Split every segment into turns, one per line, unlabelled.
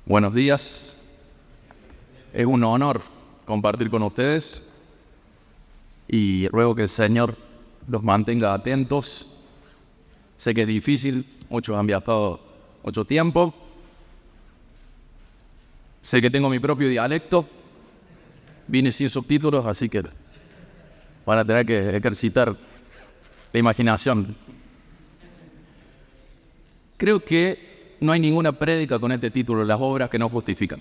Buenos días. Es un honor compartir con ustedes y ruego que el Señor los mantenga atentos. Sé que es difícil, muchos han viajado mucho tiempo. Sé que tengo mi propio dialecto. Vine sin subtítulos, así que van a tener que ejercitar la imaginación. Creo que no hay ninguna prédica con este título, las obras que no justifican.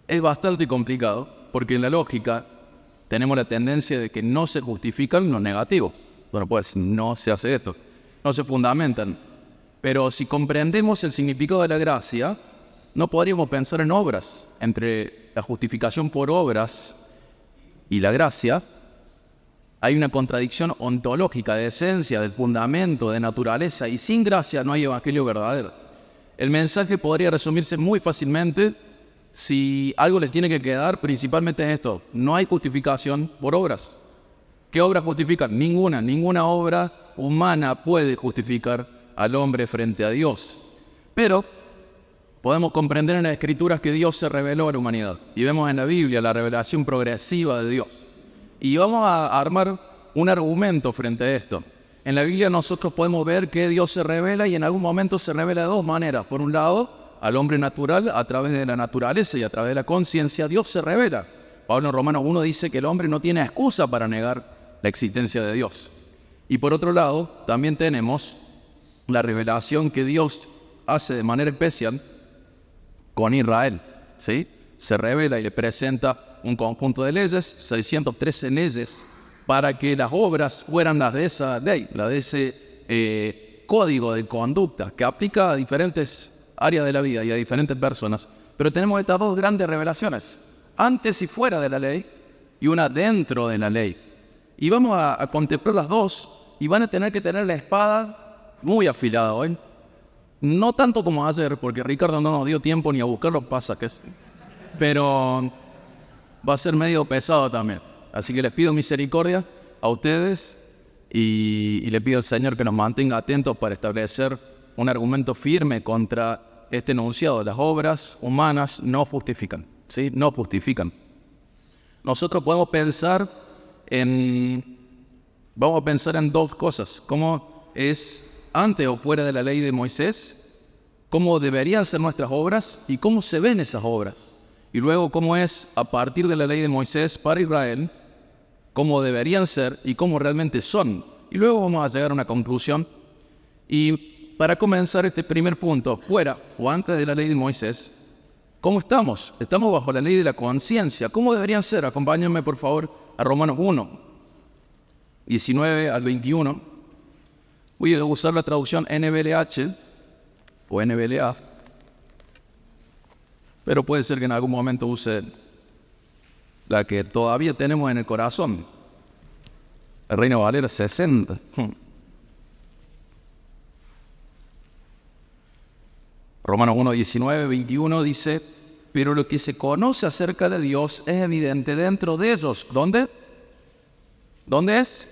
Es bastante complicado, porque en la lógica tenemos la tendencia de que no se justifican los negativos. Bueno, pues no se hace esto, no se fundamentan. Pero si comprendemos el significado de la gracia, no podríamos pensar en obras. Entre la justificación por obras y la gracia, hay una contradicción ontológica de esencia, del fundamento, de naturaleza, y sin gracia no hay evangelio verdadero. El mensaje podría resumirse muy fácilmente si algo les tiene que quedar, principalmente es esto: no hay justificación por obras. ¿Qué obras justifican? Ninguna obra humana puede justificar al hombre frente a Dios. Pero podemos comprender en las Escrituras que Dios se reveló a la humanidad. Y vemos en la Biblia la revelación progresiva de Dios. Y vamos a armar un argumento frente a esto. En la Biblia nosotros podemos ver que Dios se revela y en algún momento se revela de dos maneras. Por un lado, al hombre natural a través de la naturaleza y a través de la conciencia, Dios se revela. Pablo en Romanos 1 dice que el hombre no tiene excusa para negar la existencia de Dios. Y por otro lado, también tenemos la revelación que Dios hace de manera especial con Israel, ¿sí? Se revela y le presenta un conjunto de leyes, 613 leyes, para que las obras fueran las de esa ley, las de ese código de conducta que aplica a diferentes áreas de la vida y a diferentes personas. Pero tenemos estas dos grandes revelaciones, antes y fuera de la ley, y una dentro de la ley. Y vamos a contemplar las dos, y van a tener que tener la espada muy afilada hoy. No tanto como ayer, porque Ricardo no nos dio tiempo ni a buscar los pasajes, pero va a ser medio pesado también. Así que les pido misericordia a ustedes y le pido al Señor que nos mantenga atentos para establecer un argumento firme contra este enunciado. Las obras humanas no justifican, ¿sí? No justifican. Nosotros podemos pensar vamos a pensar en dos cosas: cómo es antes o fuera de la ley de Moisés, cómo deberían ser nuestras obras y cómo se ven esas obras. Y luego cómo es a partir de la ley de Moisés para Israel, cómo deberían ser y cómo realmente son. Y luego vamos a llegar a una conclusión. Y para comenzar este primer punto, fuera o antes de la ley de Moisés, ¿cómo estamos? Estamos bajo la ley de la conciencia. ¿Cómo deberían ser? Acompáñenme por favor a Romanos 1, 19 al 21. Voy a usar la traducción NBLH o NBLA, pero puede ser que en algún momento use la que todavía tenemos en el corazón, el Reina Valera 60. Romanos 1, 19, 21 dice: pero lo que se conoce acerca de Dios es evidente dentro de ellos. ¿Dónde? ¿Dónde es?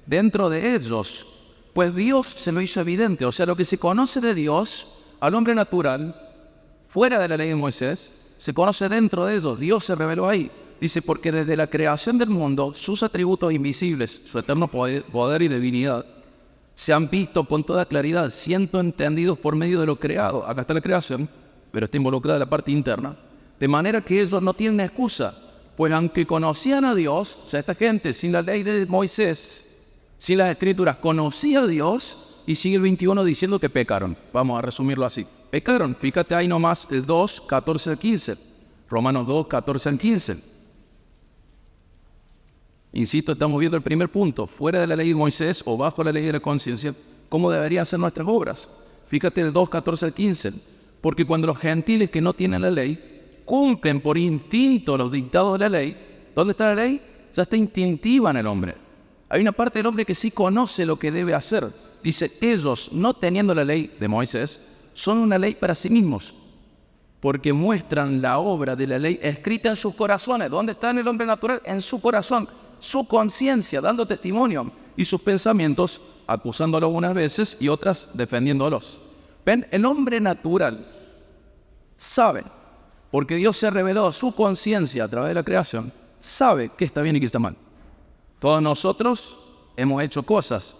Dentro de ellos. Pues Dios se lo hizo evidente. O sea, lo que se conoce de Dios al hombre natural, fuera de la ley de Moisés, se conoce dentro de ellos. Dios se reveló ahí. Dice, porque desde la creación del mundo, sus atributos invisibles, su eterno poder y divinidad, se han visto con toda claridad, siendo entendidos por medio de lo creado. Acá está la creación, pero está involucrada la parte interna. De manera que ellos no tienen excusa, pues aunque conocían a Dios, o sea, esta gente sin la ley de Moisés, sin las Escrituras, conocía a Dios, y sigue el 21 diciendo que pecaron. Vamos a resumirlo así. Pecaron, fíjate ahí nomás el 2, 14 al 15. Romanos 2, 14 al 15. Insisto, estamos viendo el primer punto, fuera de la ley de Moisés o bajo la ley de la conciencia, ¿cómo deberían ser nuestras obras? Fíjate el 2, 14 al 15. Porque cuando los gentiles que no tienen la ley cumplen por instinto los dictados de la ley, ¿dónde está la ley? Ya está instintiva en el hombre. Hay una parte del hombre que sí conoce lo que debe hacer. Dice, ellos, no teniendo la ley de Moisés, son una ley para sí mismos, porque muestran la obra de la ley escrita en sus corazones. ¿Dónde está en el hombre natural? En su corazón, su conciencia, dando testimonio, y sus pensamientos acusándolo unas veces y otras defendiéndolos. ¿Ven? El hombre natural sabe, porque Dios se ha revelado a su conciencia a través de la creación, sabe qué está bien y qué está mal. Todos nosotros hemos hecho cosas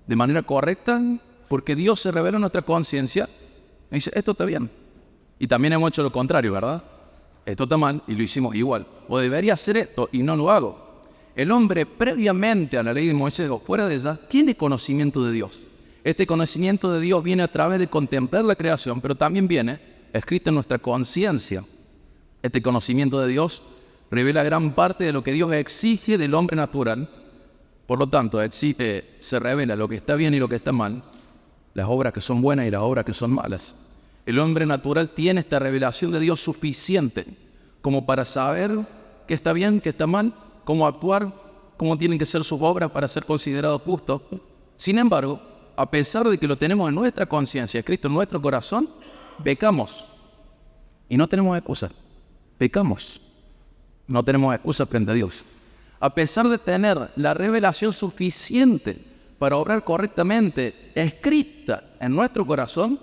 de manera correcta porque Dios se reveló a nuestra conciencia y dice, esto está bien. Y también hemos hecho lo contrario, ¿verdad? Esto está mal y lo hicimos igual. O debería hacer esto y no lo hago. El hombre previamente a la ley de Moisés o fuera de ella tiene conocimiento de Dios. Este conocimiento de Dios viene a través de contemplar la creación, pero también viene escrito en nuestra conciencia. Este conocimiento de Dios revela gran parte de lo que Dios exige del hombre natural. Por lo tanto, se revela lo que está bien y lo que está mal, las obras que son buenas y las obras que son malas. El hombre natural tiene esta revelación de Dios suficiente como para saber qué está bien, qué está mal, cómo actuar, cómo tienen que ser sus obras para ser considerados justos. Sin embargo, a pesar de que lo tenemos en nuestra conciencia, escrito en nuestro corazón, pecamos. Y no tenemos excusa. Pecamos. No tenemos excusa frente a Dios. A pesar de tener la revelación suficiente para obrar correctamente, escrita en nuestro corazón,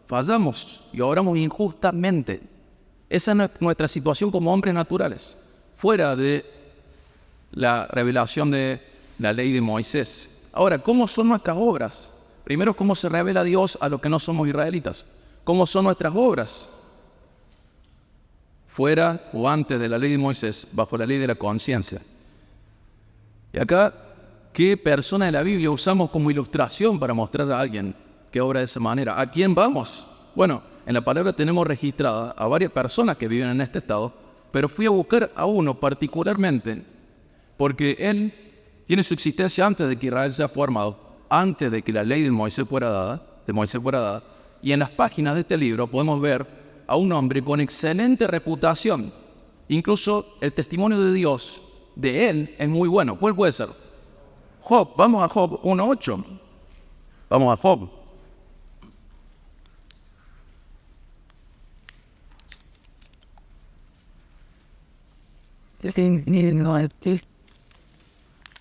fallamos y obramos injustamente. Esa es nuestra situación como hombres naturales, fuera de la revelación de la ley de Moisés. Ahora, ¿cómo son nuestras obras? Primero, ¿cómo se revela Dios a los que no somos israelitas? ¿Cómo son nuestras obras? Fuera o antes de la ley de Moisés, bajo la ley de la conciencia. Y acá, ¿qué persona de la Biblia usamos como ilustración para mostrar a alguien que obra de esa manera? ¿A quién vamos? Bueno, en la palabra tenemos registrada a varias personas que viven en este estado, pero fui a buscar a uno particularmente, porque él tiene su existencia antes de que Israel sea formado, antes de que la ley de Moisés fuera dada, y en las páginas de este libro podemos ver a un hombre con excelente reputación. Incluso el testimonio de Dios de él es muy bueno. ¿Cuál puede ser? Job. Vamos a Job 1:8. Vamos a Job.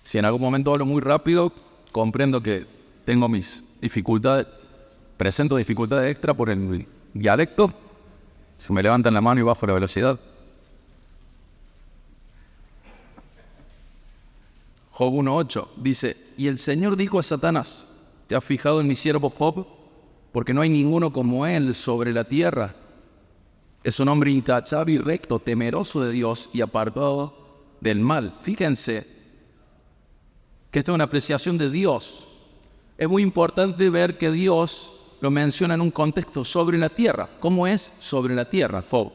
Si en algún momento hablo muy rápido, comprendo que tengo mis dificultades, presento dificultades extra por el dialecto. Se me levantan la mano y bajo la velocidad. Job 1:8 dice, y el Señor dijo a Satanás, ¿te has fijado en mi siervo Job? Porque no hay ninguno como él sobre la tierra. Es un hombre intachable y recto, temeroso de Dios y apartado del mal. Fíjense que esta es una apreciación de Dios. Es muy importante ver que Dios lo menciona en un contexto sobre la tierra. ¿Cómo es sobre la tierra? Job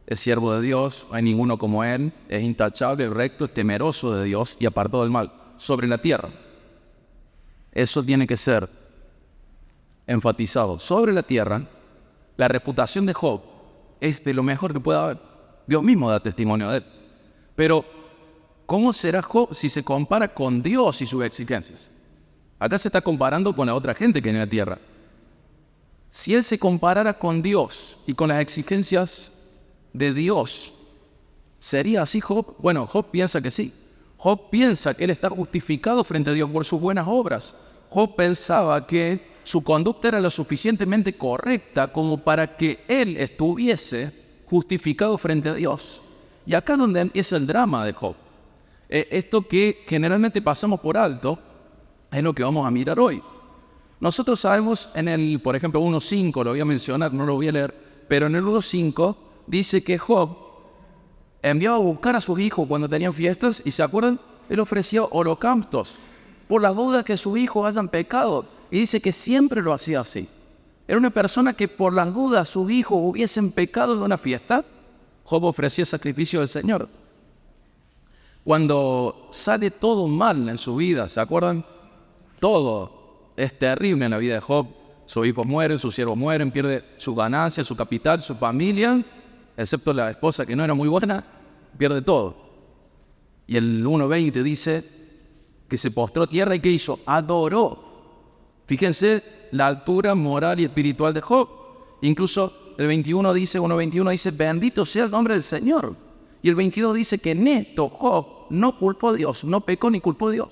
es siervo de Dios, no hay ninguno como él, es intachable, recto, es temeroso de Dios y apartado del mal. Sobre la tierra. Eso tiene que ser enfatizado. Sobre la tierra, la reputación de Job es de lo mejor que pueda haber. Dios mismo da testimonio de él. Pero, ¿cómo será Job si se compara con Dios y sus exigencias? Acá se está comparando con la otra gente que hay en la tierra. Si él se comparara con Dios y con las exigencias de Dios, ¿sería así Job? Bueno, Job piensa que sí. Job piensa que él está justificado frente a Dios por sus buenas obras. Job pensaba que su conducta era lo suficientemente correcta como para que él estuviese justificado frente a Dios. Y acá es donde empieza el drama de Job. Esto que generalmente pasamos por alto es lo que vamos a mirar hoy. Nosotros sabemos por ejemplo, 1:5, lo voy a mencionar, no lo voy a leer, pero en el 1:5 dice que Job enviaba a buscar a sus hijos cuando tenían fiestas y, ¿se acuerdan? Él ofrecía holocaustos por las dudas que sus hijos hayan pecado. Y dice que siempre lo hacía así. Era una persona que por las dudas sus hijos hubiesen pecado en una fiesta, Job ofrecía sacrificio al Señor. Cuando sale todo mal en su vida, ¿se acuerdan? Todo es terrible en la vida de Job. Sus hijos mueren, sus siervos mueren, pierde su ganancia, su capital, su familia, excepto la esposa que no era muy buena, pierde todo. Y el 1:20 dice que se postró a tierra y ¿qué hizo? Adoró. Fíjense la altura moral y espiritual de Job. Incluso el 1:21 dice, bendito sea el nombre del Señor. Y el 22 dice que en esto Job no culpó a Dios, no pecó ni culpó a Dios.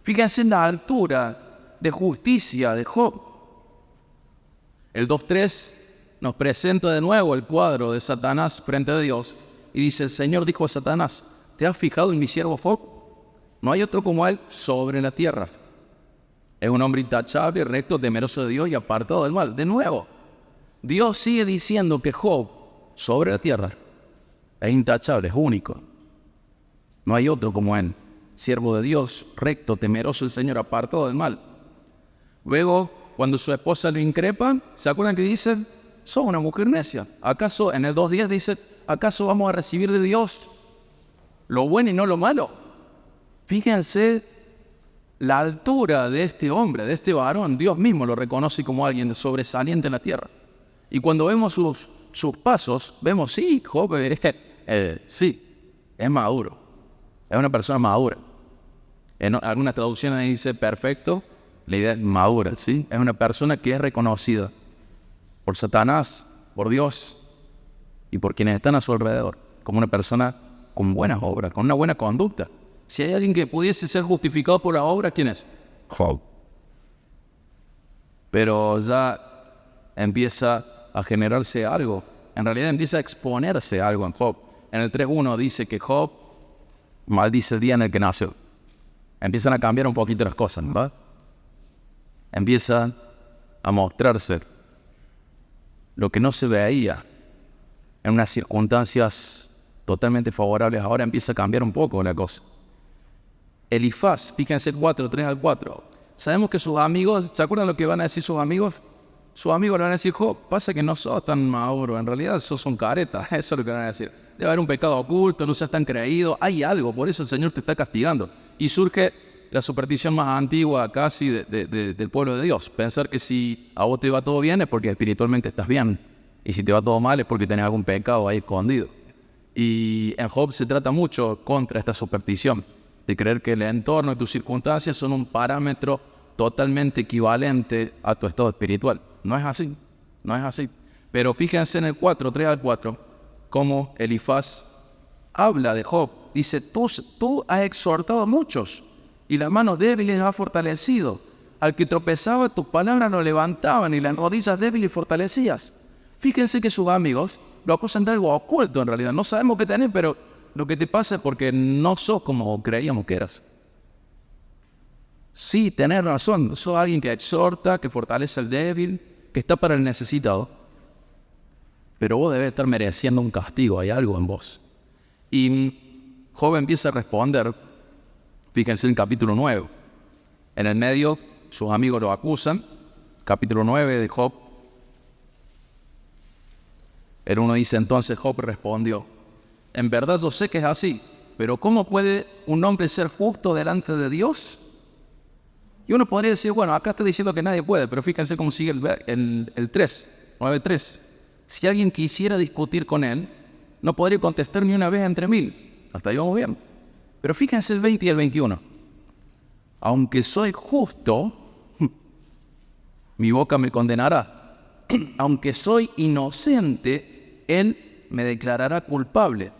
Fíjense en la altura de justicia de Job. El 2:3 nos presenta de nuevo el cuadro de Satanás frente a Dios y dice, el Señor dijo a Satanás, ¿te has fijado en mi siervo Job? No hay otro como él sobre la tierra. Es un hombre intachable, recto, temeroso de Dios y apartado del mal. De nuevo, Dios sigue diciendo que Job sobre la tierra es intachable, es único. No hay otro como él. Siervo de Dios, recto, temeroso del Señor, apartado del mal. Luego, cuando su esposa lo increpa, ¿se acuerdan que dicen? Sos una mujer necia. ¿Acaso, en el 2:10 dice, acaso vamos a recibir de Dios lo bueno y no lo malo? Fíjense la altura de este hombre, de este varón. Dios mismo lo reconoce como alguien sobresaliente en la tierra. Y cuando vemos sus pasos, vemos, sí, Job, sí, es maduro. Es una persona madura. En algunas traducciones dice perfecto, la idea es madura, ¿sí? Es una persona que es reconocida por Satanás, por Dios y por quienes están a su alrededor, como una persona con buenas obras, con una buena conducta. Si hay alguien que pudiese ser justificado por la obra, ¿quién es? Job. Pero ya empieza a generarse algo. En realidad empieza a exponerse algo en Job. En el 3:1 dice que Job maldice el día en el que nació. Empiezan a cambiar un poquito las cosas, ¿verdad? Empieza a mostrarse lo que no se veía en unas circunstancias totalmente favorables. Ahora empieza a cambiar un poco la cosa. Elifaz, fíjense 3:4. Sabemos que sus amigos, ¿se acuerdan lo que van a decir sus amigos? Sus amigos le van a decir, Job, pasa que no sos tan maduro, en realidad sos un careta, eso es lo que van a decir. Debe haber un pecado oculto, no seas tan creído, hay algo, por eso el Señor te está castigando. Y surge la superstición más antigua casi del pueblo de Dios. Pensar que si a vos te va todo bien es porque espiritualmente estás bien. Y si te va todo mal es porque tenés algún pecado ahí escondido. Y en Job se trata mucho contra esta superstición, de creer que el entorno y tus circunstancias son un parámetro totalmente equivalente a tu estado espiritual. No es así, no es así. Pero fíjense en el 3:4, cómo Elifaz habla de Job. Dice, tú has exhortado a muchos y las manos débiles has fortalecido. Al que tropezaba, tus palabras lo levantaban y las rodillas débiles fortalecías. Fíjense que sus amigos lo acusan de algo oculto en realidad. No sabemos qué tenés, pero lo que te pasa es porque no sos como creíamos que eras. Sí, tenés razón. Sos alguien que exhorta, que fortalece al débil, que está para el necesitado. Pero vos debes estar mereciendo un castigo. Hay algo en vos. Y Job empieza a responder. Fíjense en capítulo 9. En el medio, sus amigos lo acusan. Capítulo 9 de Job. El 1 dice, entonces Job respondió, en verdad yo sé que es así, pero ¿cómo puede un hombre ser justo delante de Dios? Y uno podría decir, bueno, acá está diciendo que nadie puede, pero fíjense cómo sigue el 3, 9:3. Si alguien quisiera discutir con él, no podría contestar ni una vez entre 1000. Hasta ahí vamos bien. Pero fíjense el 20 y el 21. Aunque soy justo, mi boca me condenará. Aunque soy inocente, él me declarará culpable.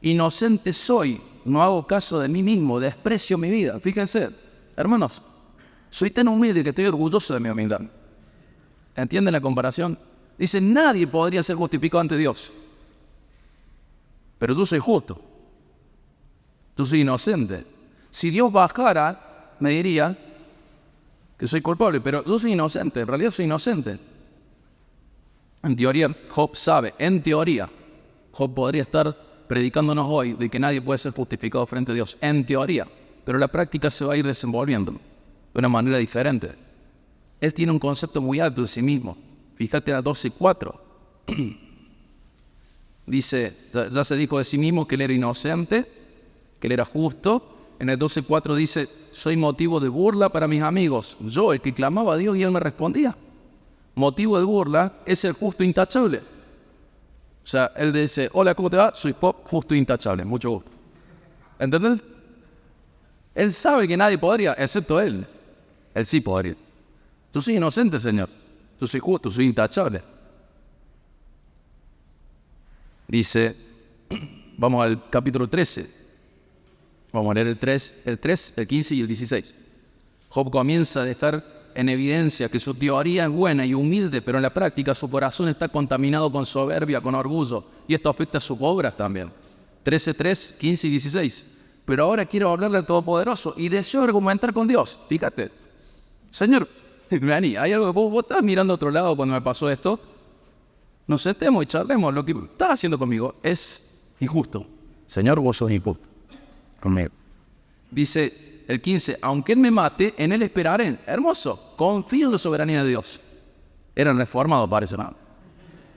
Inocente soy, no hago caso de mí mismo, desprecio mi vida. Fíjense, hermanos, soy tan humilde que estoy orgulloso de mi humildad. ¿Entienden la comparación? Dice, nadie podría ser justificado ante Dios. Pero tú soy justo. Tú soy inocente. Si Dios bajara, me diría que soy culpable, pero yo soy inocente, en realidad soy inocente. En teoría, Job sabe, en teoría, Job podría estar predicándonos hoy de que nadie puede ser justificado frente a Dios, en teoría, pero la práctica se va a ir desenvolviendo de una manera diferente. Él tiene un concepto muy alto de sí mismo. Fíjate a 12:4. Dice, ya se dijo de sí mismo que él era inocente, que él era justo. En el 12:4 dice, soy motivo de burla para mis amigos. Yo, el que clamaba a Dios y él me respondía. Motivo de burla es el justo intachable. O sea, él dice, hola, ¿cómo te va? Soy Job, justo intachable, mucho gusto. ¿Entendés? Él sabe que nadie podría, excepto él. Él sí podría. Tú soy inocente, Señor. Tú soy justo, soy intachable. Dice, vamos al capítulo 13. Vamos a leer el 3, el 15 y el 16. Job comienza a dejar en evidencia que su teoría es buena y humilde, pero en la práctica su corazón está contaminado con soberbia, con orgullo, y esto afecta a sus obras también. 13:3, 15 y 16. Pero ahora quiero hablarle al Todopoderoso y deseo argumentar con Dios. Fíjate, Señor, vení, hay algo que vos estás mirando a otro lado cuando me pasó esto. Nos sentemos y charlemos. Lo que estás haciendo conmigo es injusto. Señor, vos sos injusto conmigo. Dice el 15, aunque Él me mate, en Él esperaré. Hermoso, confío en la soberanía de Dios. Eran reformados, parece, ¿no?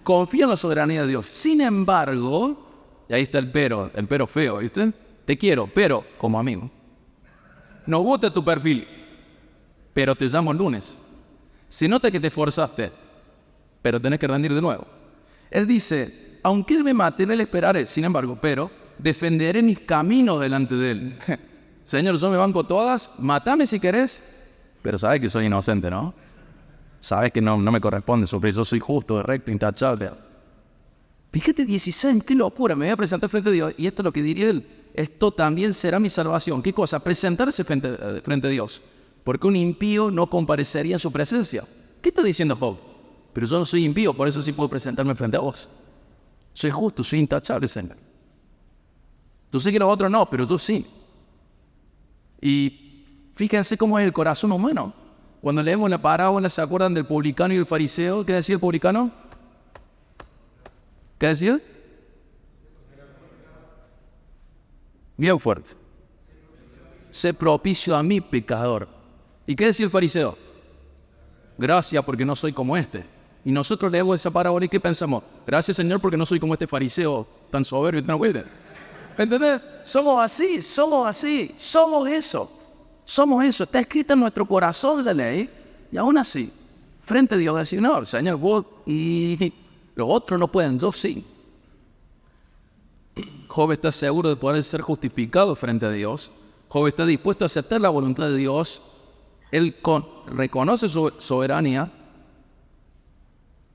Confío en la soberanía de Dios. Sin embargo, y ahí está el pero feo, ¿viste? Te quiero, pero como amigo. Nos gusta tu perfil, pero te llamo el lunes. Se nota que te esforzaste, pero tenés que rendir de nuevo. Él dice, aunque Él me mate, en Él esperaré. Sin embargo, pero defenderé mis caminos delante de Él. Señor, yo me banco todas, matame si querés, pero sabes que soy inocente, ¿no? Sabes que no me corresponde sufrir, yo soy justo, recto, intachable. Fíjate 16, qué locura, me voy a presentar frente a Dios, y esto es lo que diría Él, esto también será mi salvación. ¿Qué cosa? Presentarse frente a Dios, porque un impío no comparecería en su presencia. ¿Qué está diciendo Job? Pero yo no soy impío, por eso sí puedo presentarme frente a vos. Soy justo, soy intachable, Señor. Tú sé que los otros no, pero yo sí. Y fíjense cómo es el corazón humano. Cuando leemos la parábola, ¿se acuerdan del publicano y el fariseo? ¿Qué decía el publicano? ¿Qué decía? Bien fuerte. Sé propicio a mí, pecador. ¿Y qué decía el fariseo? Gracias porque no soy como este. Y nosotros leemos esa parábola y ¿qué pensamos? Gracias, Señor, porque no soy como este fariseo tan soberbio y tan humilde. ¿Entendés? Somos así, somos eso. Somos eso. Está escrito en nuestro corazón la ley. Y aún así, frente a Dios, decir, no, Señor, vos y los otros no pueden, yo sí. Job está seguro de poder ser justificado frente a Dios. Job está dispuesto a aceptar la voluntad de Dios. Él reconoce su soberanía,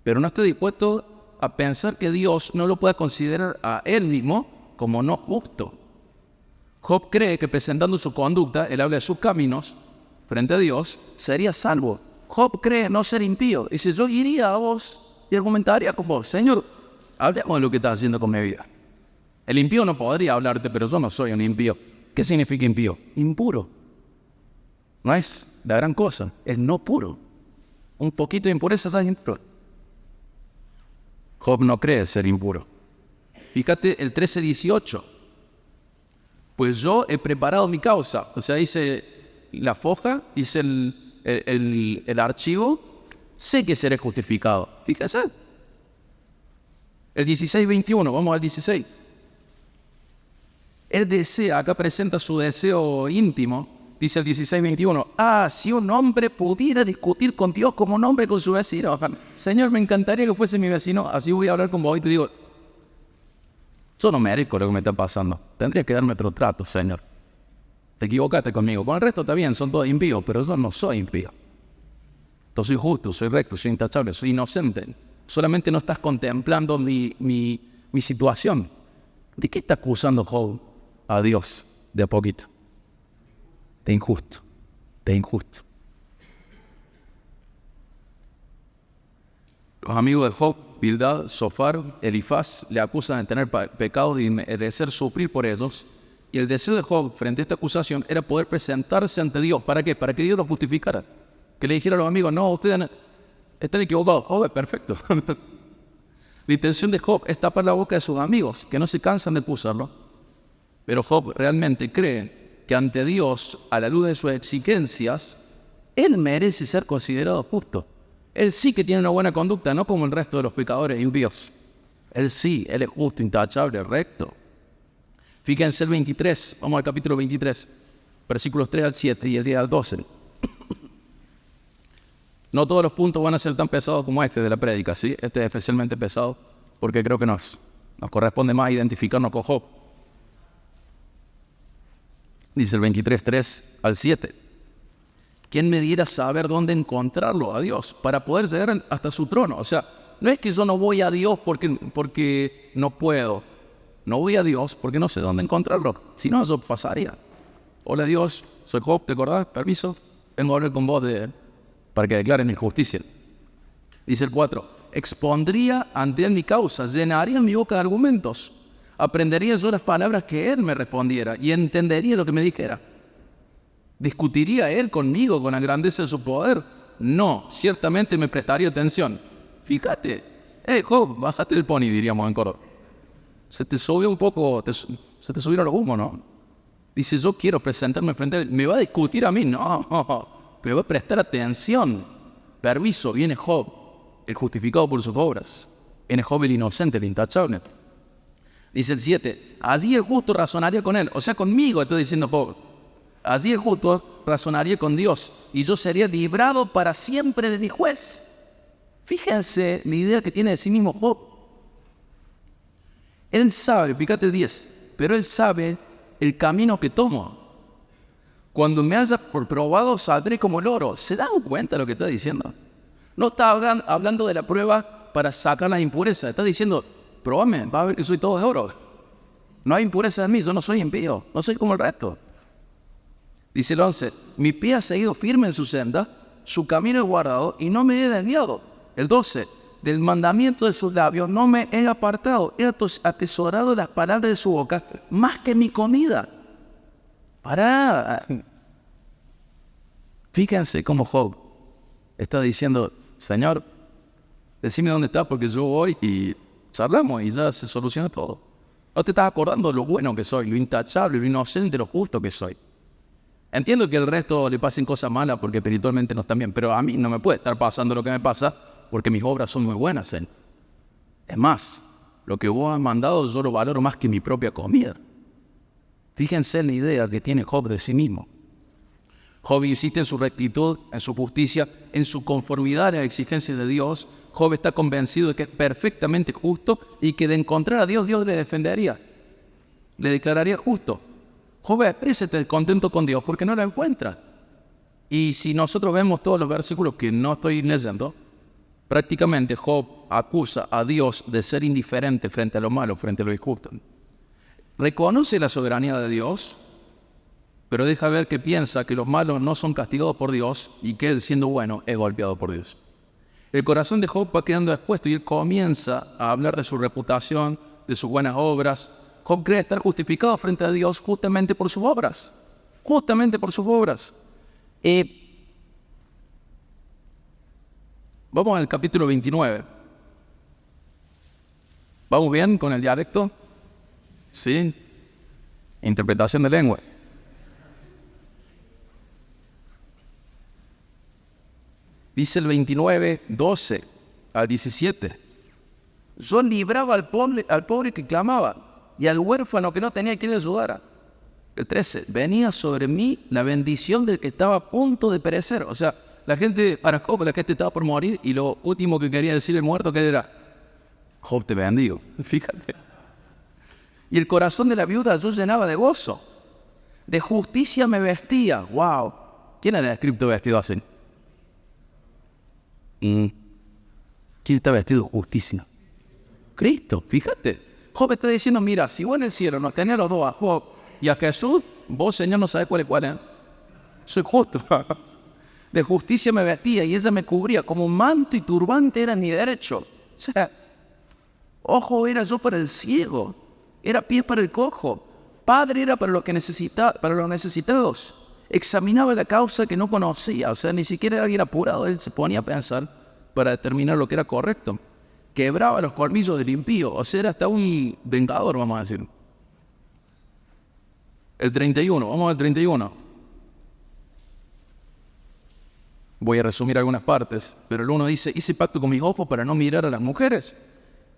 pero no está dispuesto a pensar que Dios no lo pueda considerar a él mismo como no justo. Job cree que presentando su conducta, él habla de sus caminos frente a Dios, sería salvo. Job cree no ser impío. Dice, yo iría a vos y argumentaría con vos. Señor, hablemos de lo que estás haciendo con mi vida. El impío no podría hablarte, pero yo no soy un impío. ¿Qué significa impío? Impuro. No es la gran cosa, es no puro. Un poquito de impureza es impuro. Job no cree ser impuro. Fíjate el 13:18. Pues yo he preparado mi causa. O sea, hice la foja, hice el archivo, sé que seré justificado. Fíjate. El 16:21, vamos al 16. Él desea, acá presenta su deseo íntimo, dice el 16:21, si un hombre pudiera discutir con Dios como un hombre con su vecino. Señor, me encantaría que fuese mi vecino, así voy a hablar con vos y te digo, yo no merezco lo que me está pasando, tendría que darme otro trato, Señor. Te equivocaste conmigo, con el resto está bien, son todos impíos, pero yo no soy impío. Yo soy justo, soy recto, soy intachable, soy inocente. Solamente no estás contemplando mi situación. ¿De qué está acusando Job a Dios de a poquito? De injusto, de injusto. Los amigos de Job, Bildad, Zofar, Elifaz, le acusan de tener pecados y merecer sufrir por ellos. Y el deseo de Job frente a esta acusación era poder presentarse ante Dios. ¿Para qué? Para que Dios lo justificara. Que le dijera a los amigos, no, ustedes están equivocados. Job es perfecto. La intención de Job es tapar la boca de sus amigos, que no se cansan de acusarlo. Pero Job realmente cree que ante Dios, a la luz de sus exigencias, él merece ser considerado justo. Él sí que tiene una buena conducta, no como el resto de los pecadores impíos. Él sí, él es justo, intachable, recto. Fíjense el 23, vamos al capítulo 23, versículos 3 al 7 y el 10 al 12. No todos los puntos van a ser tan pesados como este de la prédica, ¿sí? Este es especialmente pesado porque creo que nos corresponde más identificarnos con Job. Dice el 23, 3 al 7. ¿Quién me diera saber dónde encontrarlo a Dios para poder llegar hasta su trono? O sea, no es que yo no voy a Dios porque no puedo. No voy a Dios porque no sé dónde encontrarlo. Si no, eso pasaría. Hola Dios, soy Job, ¿te acordás? Permiso, vengo a hablar con vos de para que declare mi justicia. Dice el 4, expondría ante él mi causa, llenaría mi boca de argumentos, aprendería yo las palabras que él me respondiera y entendería lo que me dijera. ¿Discutiría él conmigo con la grandeza de su poder? No, ciertamente me prestaría atención. Fíjate, Job, bájate del pony, diríamos en coro. Se te subió un poco, se te subieron los humos, ¿no? Dice, yo quiero presentarme frente a él. ¿Me va a discutir a mí? No, pero va a prestar atención. Permiso, viene Job, el justificado por sus obras. Viene Job el inocente, el intachable. Dice el 7, allí el justo razonaría con él. O sea, conmigo estoy diciendo Job. Allí el justo razonaría con Dios y yo sería librado para siempre de mi juez. Fíjense la idea que tiene de sí mismo Job. Él sabe, fíjate el 10, pero él sabe el camino que tomo. Cuando me haya probado saldré como el oro. ¿Se dan cuenta de lo que está diciendo? No está hablando de la prueba para sacar las impurezas. Está diciendo, probame, va a ver que soy todo de oro. No hay impureza en mí, yo no soy impío, no soy como el resto. Dice el 11, mi pie ha seguido firme en su senda, su camino he guardado y no me he desviado. El 12, del mandamiento de sus labios no me he apartado, he atesorado las palabras de su boca más que mi comida. Fíjense cómo Job está diciendo, Señor, decime dónde estás porque yo voy y charlamos y ya se soluciona todo. No te estás acordando de lo bueno que soy, lo intachable, lo inocente, lo justo que soy. Entiendo que al resto le pasen cosas malas porque espiritualmente no están bien, pero a mí no me puede estar pasando lo que me pasa porque mis obras son muy buenas. Es más, lo que vos has mandado yo lo valoro más que mi propia comida. Fíjense en la idea que tiene Job de sí mismo. Job insiste en su rectitud, en su justicia, en su conformidad a las exigencias de Dios. Job está convencido de que es perfectamente justo y que de encontrar a Dios, Dios le defendería, le declararía justo. Job expresa el contento con Dios porque no lo encuentra. Y si nosotros vemos todos los versículos que no estoy leyendo, prácticamente Job acusa a Dios de ser indiferente frente a lo malo, frente a lo injusto. Reconoce la soberanía de Dios, pero deja ver que piensa que los malos no son castigados por Dios y que él, siendo bueno, es golpeado por Dios. El corazón de Job va quedando expuesto y él comienza a hablar de su reputación, de sus buenas obras. Job cree estar justificado frente a Dios justamente por sus obras. Justamente por sus obras. Vamos al capítulo 29. ¿Vamos bien con el dialecto? ¿Sí? Interpretación de lengua. Dice el 29, 12 al 17. Yo libraba al pobre que clamaba y al huérfano que no tenía quien le ayudara. El 13, venía sobre mí la bendición del que estaba a punto de perecer. O sea, la gente, para Job, la gente estaba por morir y lo último que quería decir el muerto, ¿qué era? Job, te bendigo. Fíjate. Y el corazón de la viuda yo llenaba de gozo. De justicia me vestía. ¡Wow! ¿Quién era escrito vestido así? ¿Quién está vestido de justicia? Cristo, fíjate. Job está diciendo, mira, si vos en el cielo nos tenés los dos, a Job y a Jesús, vos, Señor, no sabés cuál es. Soy justo. De justicia me vestía y ella me cubría. Como manto y turbante era mi derecho. O sea, ojo era yo para el ciego. Era pie para el cojo. Padre era para los necesitados. Examinaba la causa que no conocía. O sea, ni siquiera era alguien apurado. Él se ponía a pensar para determinar lo que era correcto. Quebraba los colmillos del impío. O sea, era hasta un vengador, vamos a decir. El 31, vamos al 31. Voy a resumir algunas partes, pero el 1 dice, hice pacto con mis ojos para no mirar a las mujeres.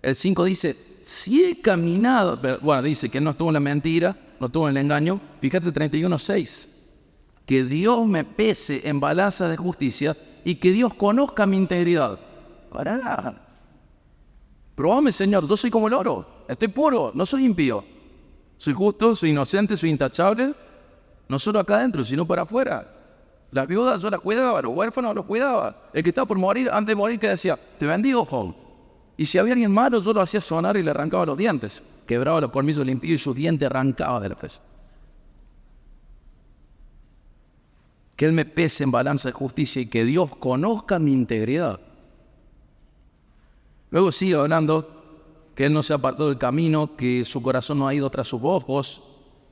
El 5 dice, si he caminado, bueno, dice que no estuvo en la mentira, no estuvo en el engaño. Fíjate 31:6, que Dios me pese en balanza de justicia y que Dios conozca mi integridad. Probame, Señor, yo soy como el oro, estoy puro, no soy impío. Soy justo, soy inocente, soy intachable, no solo acá adentro, sino para afuera. Las viudas yo las cuidaba, los huérfanos los cuidaba. El que estaba por morir, antes de morir, que decía, te bendigo, Job. Y si había alguien malo, yo lo hacía sonar y le arrancaba los dientes. Quebraba los colmillos del impío y sus dientes arrancaba de la presa. que Él me pese en balanza de justicia y que Dios conozca mi integridad. Luego sigue hablando que Él no se apartó del camino, que su corazón no ha ido tras sus ojos.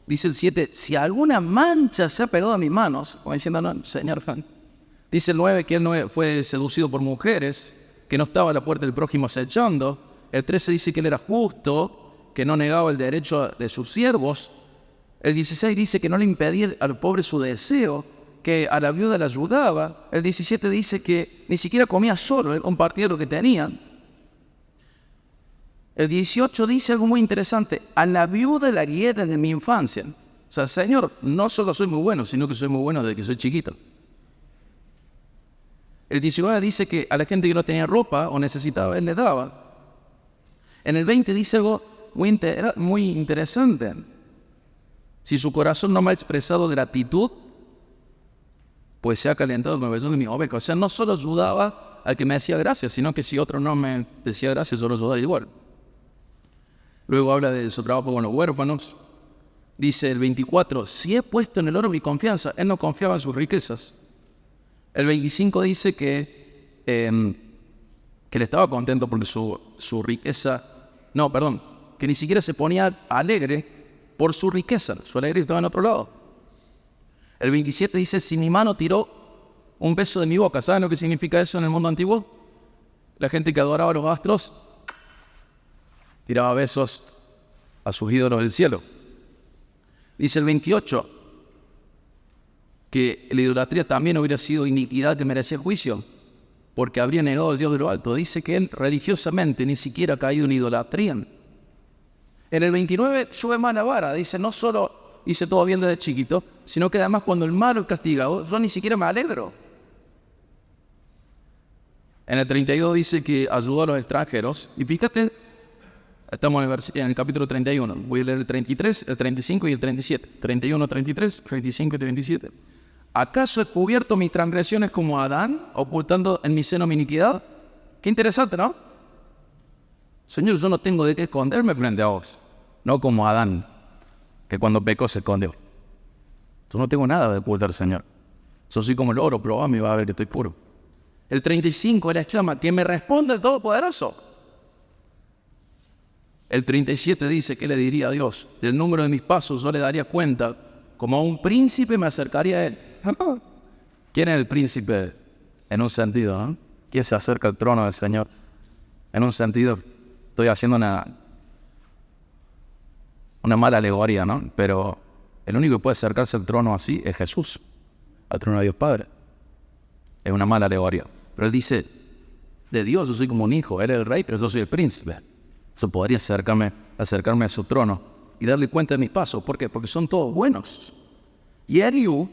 Dice el 7, si alguna mancha se ha pegado a mis manos, como diciendo, no, Señor. Dice el 9, que Él no fue seducido por mujeres, que no estaba a la puerta del prójimo acechando. El 13 dice que Él era justo, que no negaba el derecho de sus siervos. El 16 dice que no le impedía al pobre su deseo, que a la viuda la ayudaba. El 17 dice que ni siquiera comía solo, Él compartía lo que tenía. El 18 dice algo muy interesante, a la viuda la guié desde mi infancia. O sea, Señor, no solo soy muy bueno, sino que soy muy bueno desde que soy chiquito. El 19 dice que a la gente que no tenía ropa o necesitaba, Él le daba. En el 20 dice algo muy interesante. Si su corazón no me ha expresado gratitud, pues se ha calentado el cabezón de mi oveja. O sea, no solo ayudaba al que me decía gracias, sino que si otro no me decía gracias, solo ayudaba igual. Luego habla de su trabajo con los huérfanos. Dice el 24, si he puesto en el oro mi confianza, Él no confiaba en sus riquezas. El 25 dice que él estaba contento porque su riqueza, que ni siquiera se ponía alegre por su riqueza, su alegría estaba en otro lado. El 27 dice, si mi mano tiró un beso de mi boca, ¿saben lo que significa eso en el mundo antiguo? La gente que adoraba a los astros tiraba besos a sus ídolos del cielo. Dice el 28 que la idolatría también hubiera sido iniquidad que merecía juicio, porque habría negado al Dios de lo alto. Dice que Él religiosamente ni siquiera ha caído en idolatría. En el 29 sube más la vara, dice, no solo hice todo bien desde chiquito, sino que además cuando el malo es castigado, yo ni siquiera me alegro. En el 32 dice que ayudó a los extranjeros, y fíjate, estamos en el capítulo 31, voy a leer el 33, el 35 y el 37, 31, 33, 35 y 37. ¿Acaso he cubierto mis transgresiones como Adán, ocultando en mi seno mi iniquidad? Qué interesante, ¿no? Señor, yo no tengo de qué esconderme frente a vos, no como Adán, que cuando pecó se escondió. Yo no tengo nada de ocultar, Señor. Yo soy como el oro, probame y vas a ver que estoy puro. El 35, él exclama, que me responde el Todopoderoso. El 37 dice, ¿qué le diría a Dios? Del número de mis pasos yo le daría cuenta, como a un príncipe me acercaría a Él. ¿Quién es el príncipe? En un sentido, ¿no? ¿Quién se acerca al trono del Señor? En un sentido, estoy haciendo una mala alegoría, ¿no? Pero el único que puede acercarse al trono así es Jesús, al trono de Dios Padre. Es una mala alegoría. Pero Él dice, de Dios yo soy como un hijo, Él es el rey, pero yo soy el príncipe. Yo podría acercarme a su trono y darle cuenta de mis pasos. ¿Por qué? Porque son todos buenos. Y Eliú,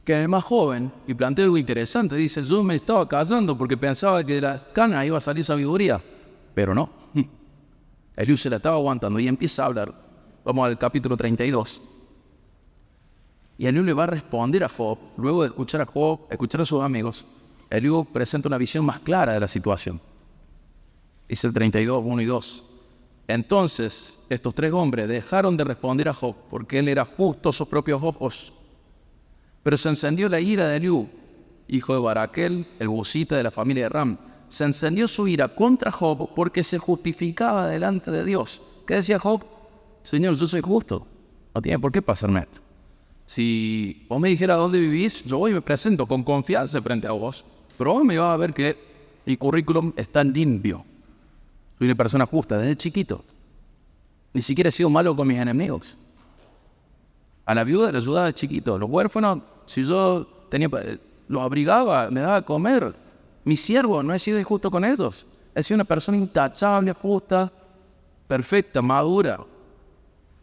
que es el más joven, y plantea algo interesante, dice, yo me estaba casando porque pensaba que de la cana iba a salir sabiduría, pero no. Eliú se la estaba aguantando y empieza a hablar. Vamos al capítulo 32. Y Eliú le va a responder a Job, luego de escuchar a Job, escuchar a sus amigos. Eliú presenta una visión más clara de la situación. Dice el 32, 1 y 2. Entonces, estos tres hombres dejaron de responder a Job, porque él era justo a sus propios ojos. Pero se encendió la ira de Eliú, hijo de Baraquel, el busita de la familia de Ram. Se encendió su ira contra Job porque se justificaba delante de Dios. ¿Qué decía Job? Señor, yo soy justo. No tiene por qué pasarme esto. Si vos me dijeras dónde vivís, yo voy y me presento con confianza frente a vos. Pero vos me vas a ver que mi currículum está limpio. Soy una persona justa desde chiquito. Ni siquiera he sido malo con mis enemigos. A la viuda le ayudaba de chiquito. Los huérfanos, si yo los abrigaba, me daba a comer. Mi siervo, no he sido injusto con ellos. He sido una persona intachable, justa, perfecta, madura.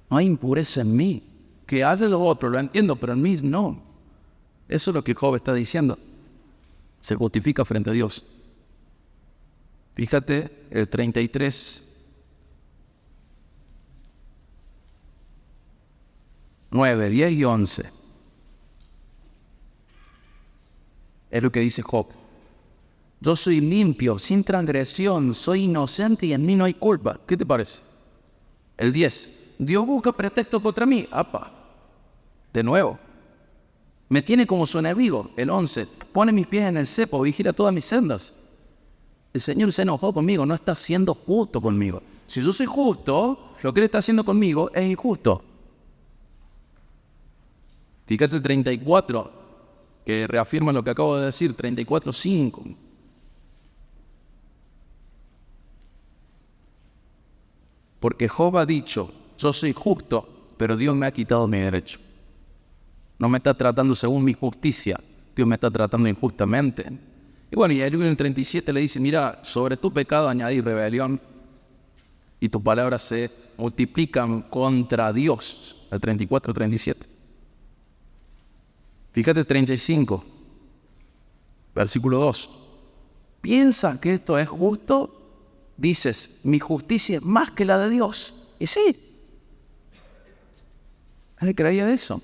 No hay impureza en mí. Que hace los otros, lo entiendo, pero en mí no. Eso es lo que Job está diciendo. Se justifica frente a Dios. Fíjate, el 33, 9, 10 y 11. Es lo que dice Job. Yo soy limpio, sin transgresión, soy inocente y en mí no hay culpa. ¿Qué te parece? El 10. Dios busca pretexto contra mí. ¡Apa! De nuevo. Me tiene como su enemigo. El 11. Pone mis pies en el cepo, vigila todas mis sendas. El Señor se enojó conmigo, no está siendo justo conmigo. Si yo soy justo, lo que Él está haciendo conmigo es injusto. Fíjate el 34, que reafirma lo que acabo de decir, 34:5. Porque Job ha dicho, yo soy justo, pero Dios me ha quitado mi derecho. No me está tratando según mi justicia, Dios me está tratando injustamente. Y bueno, y en el 37 le dice, mira, sobre tu pecado añadí rebelión y tus palabras se multiplican contra Dios. El 34-37. Fíjate el 35, versículo 2. ¿Piensas que esto es justo? Dices, mi justicia es más que la de Dios. Y sí. Él creía eso.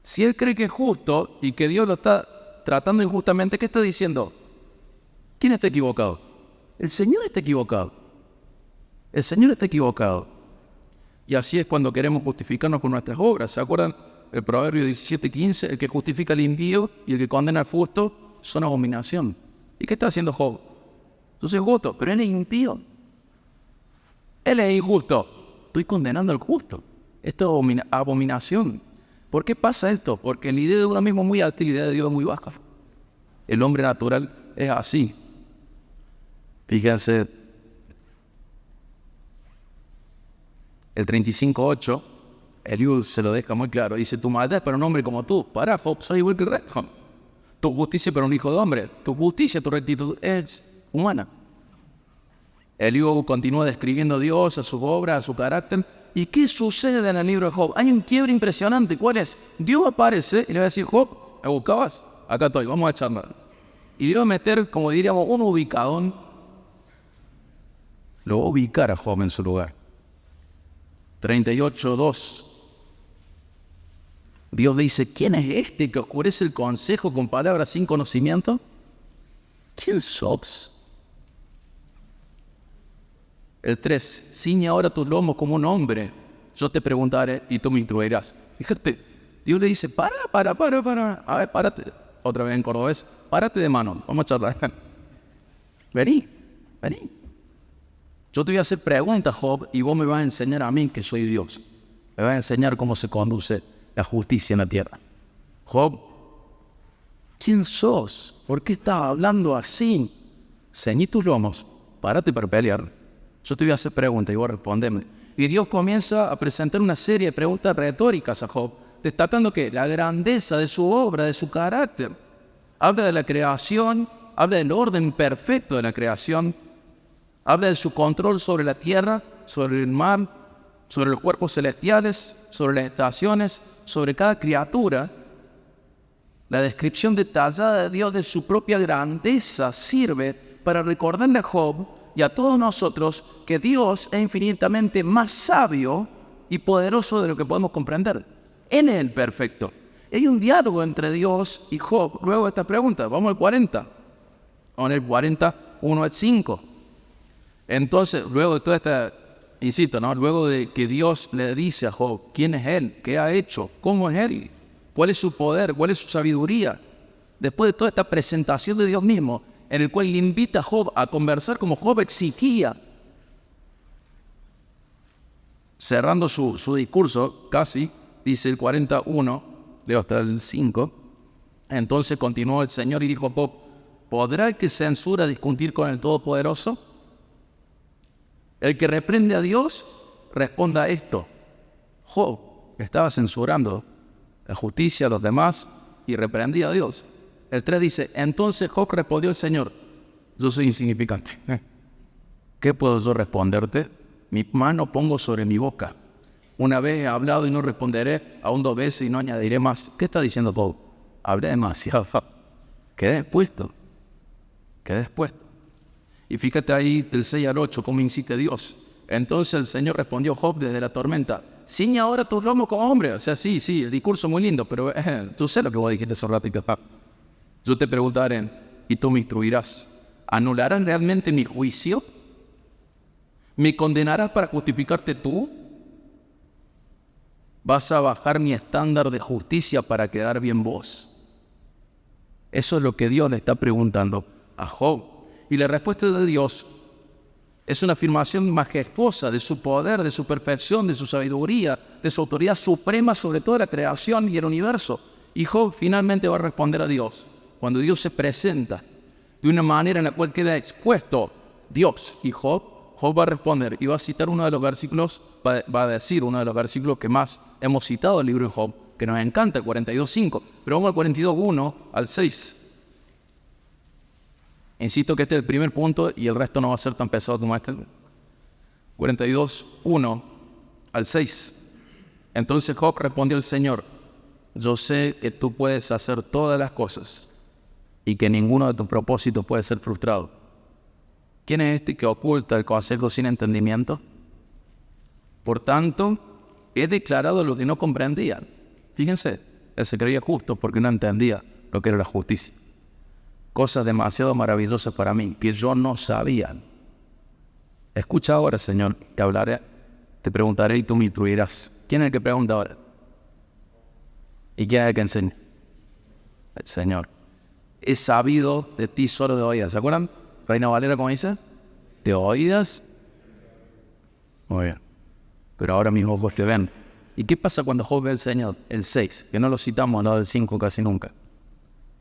Si él cree que es justo y que Dios lo está tratando injustamente, ¿qué está diciendo? ¿Quién está equivocado? El Señor está equivocado. El Señor está equivocado. Y así es cuando queremos justificarnos con nuestras obras. ¿Se acuerdan? El Proverbio 17:15, el que justifica al impío y el que condena al justo son abominación. ¿Y qué está haciendo Job? Yo soy justo, pero él es impío. Él es injusto. Estoy condenando al justo. Esto es abominación. ¿Por qué pasa esto? Porque la idea de uno mismo es muy alta y la idea de Dios es muy baja. El hombre natural es así. Fíjense, el 35:8, Eliú se lo deja muy claro. Dice, tu maldad es para un hombre como tú. Para, Job, soy igual que el resto. Tu justicia es para un hijo de hombre. Tu justicia, tu rectitud es humana. Eliú continúa describiendo a Dios, a sus obras, a su carácter. ¿Y qué sucede en el libro de Job? Hay un quiebre impresionante. ¿Cuál es? Dios aparece y le va a decir, Job, ¿me buscabas? Acá estoy, vamos a charlar. Y le va a meter, como diríamos, un ubicadón. Lo va a ubicar a Job en su lugar. 38:2. Dios dice, ¿quién es este que oscurece el consejo con palabras sin conocimiento? ¿Quién sos? El 3, ciñe ahora tus lomos como un hombre. Yo te preguntaré y tú me instruirás. Fíjate, Dios le dice, para. A ver, párate. Otra vez en cordobés, párate de mano, vamos a charlar. Vení. Yo te voy a hacer preguntas, Job, y vos me vas a enseñar a mí que soy Dios. Me vas a enseñar cómo se conduce la justicia en la tierra. Job, ¿quién sos? ¿Por qué estás hablando así? Ceñí tus lomos, párate para pelear. Yo te voy a hacer preguntas y vos respondeme. Y Dios comienza a presentar una serie de preguntas retóricas a Job, destacando que la grandeza de su obra, de su carácter. Habla de la creación, habla del orden perfecto de la creación, habla de su control sobre la tierra, sobre el mar, sobre los cuerpos celestiales, sobre las estaciones, sobre cada criatura. La descripción detallada de Dios de su propia grandeza sirve para recordarle a Job y a todos nosotros que Dios es infinitamente más sabio y poderoso de lo que podemos comprender. Él es el perfecto. Hay un diálogo entre Dios y Job. Luego de esta pregunta, vamos al 40. Vamos al 40, 1 al 5. Entonces, luego de toda esta, insisto, ¿no? Luego de que Dios le dice a Job quién es Él, qué ha hecho, cómo es Él, cuál es su poder, cuál es su sabiduría. Después de toda esta presentación de Dios mismo, en el cual le invita a Job a conversar como Job exigía. Cerrando su discurso, casi, dice el 41, leo hasta el 5. Entonces continuó el Señor y dijo a Job, ¿podrá el que censura discutir con el Todopoderoso? El que reprende a Dios, responda a esto. Job estaba censurando la justicia a los demás y reprendía a Dios. El 3 dice, entonces Job respondió al Señor, yo soy insignificante. ¿Qué puedo yo responderte? Mi mano pongo sobre mi boca. Una vez he hablado y no responderé, aún 2 veces y no añadiré más. ¿Qué está diciendo Job? Hablé demasiado. Quedé expuesto. Y fíjate ahí del 6 al 8, cómo incita Dios. Entonces el Señor respondió a Job desde la tormenta, ciñe ahora tus lomos como hombre. O sea, sí, el discurso muy lindo, pero tú sé lo que vos dijiste hace un ratito. Yo te preguntaré y tú me instruirás. ¿Anularás realmente mi juicio? ¿Me condenarás para justificarte tú? ¿Vas a bajar mi estándar de justicia para quedar bien vos? Eso es lo que Dios le está preguntando a Job. Y la respuesta de Dios es una afirmación majestuosa de su poder, de su perfección, de su sabiduría, de su autoridad suprema sobre toda la creación y el universo. Y Job finalmente va a responder a Dios. Cuando Dios se presenta de una manera en la cual queda expuesto Dios y Job va a responder y va a citar uno de los versículos, va a decir uno de los versículos que más hemos citado del libro de Job, que nos encanta, el 42.5. Pero vamos al 42.1 al 6. Insisto que este es el primer punto y el resto no va a ser tan pesado como este. 42.1 al 6. Entonces Job respondió al Señor: yo sé que tú puedes hacer todas las cosas y que ninguno de tus propósitos puede ser frustrado. ¿Quién es este que oculta el consejo sin entendimiento? Por tanto, he declarado lo que no comprendían. Fíjense, él se creía justo porque no entendía lo que era la justicia. Cosas demasiado maravillosas para mí que yo no sabía. Escucha ahora, Señor, te hablaré, te preguntaré y tú me instruirás. ¿Quién es el que pregunta ahora? ¿Y quién es el que enseña? El Señor. He sabido de ti solo de oídas. ¿Se acuerdan? Reina Valera, ¿cómo dice? ¿De oídas? Muy bien. Pero ahora mis ojos te ven. ¿Y qué pasa cuando Job ve al Señor? El 6, que no lo citamos, no del 5 casi nunca.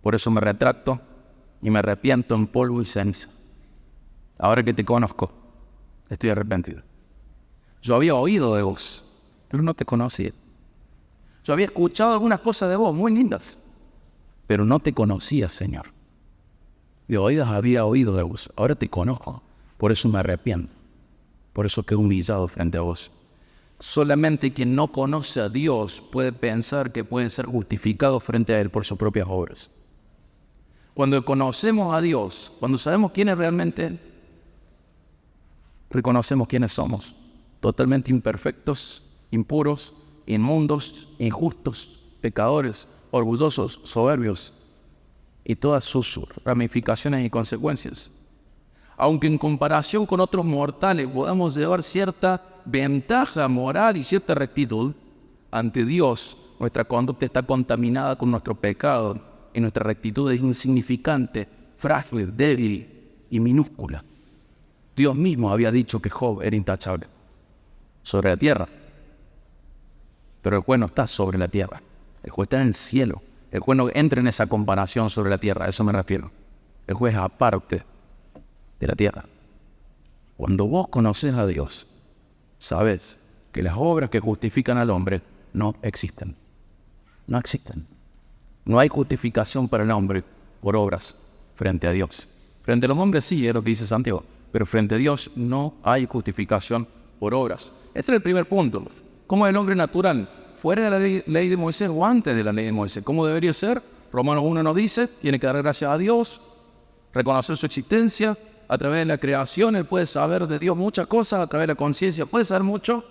Por eso me retracto y me arrepiento en polvo y ceniza. Ahora que te conozco, estoy arrepentido. Yo había oído de vos, pero no te conocía. Yo había escuchado algunas cosas de vos muy lindas, pero no te conocía, Señor. De oídas había oído de vos, ahora te conozco, por eso me arrepiento. Por eso quedo humillado frente a vos. Solamente quien no conoce a Dios puede pensar que puede ser justificado frente a Él por sus propias obras. Cuando conocemos a Dios, cuando sabemos quién es realmente Él, reconocemos quiénes somos. Totalmente imperfectos, impuros, inmundos, injustos, pecadores, orgullosos, soberbios y todas sus ramificaciones y consecuencias. Aunque en comparación con otros mortales podamos llevar cierta ventaja moral y cierta rectitud, ante Dios nuestra conducta está contaminada con nuestro pecado y nuestra rectitud es insignificante, frágil, débil y minúscula. Dios mismo había dicho que Job era intachable sobre la tierra, pero el juez no está sobre la tierra, el juez está en el cielo. El juez no entra en esa comparación sobre la tierra, a eso me refiero. El juez es aparte de la tierra. Cuando vos conoces a Dios, sabes que las obras que justifican al hombre no existen. No existen. No hay justificación para el hombre por obras frente a Dios. Frente a los hombres sí, es lo que dice Santiago, pero frente a Dios no hay justificación por obras. Este es el primer punto. ¿Cómo es el hombre natural? ¿Fuera de la ley de Moisés o antes de la ley de Moisés? ¿Cómo debería ser? Romanos 1 nos dice, tiene que dar gracias a Dios, reconocer su existencia. A través de la creación, Él puede saber de Dios muchas cosas, a través de la conciencia puede saber mucho.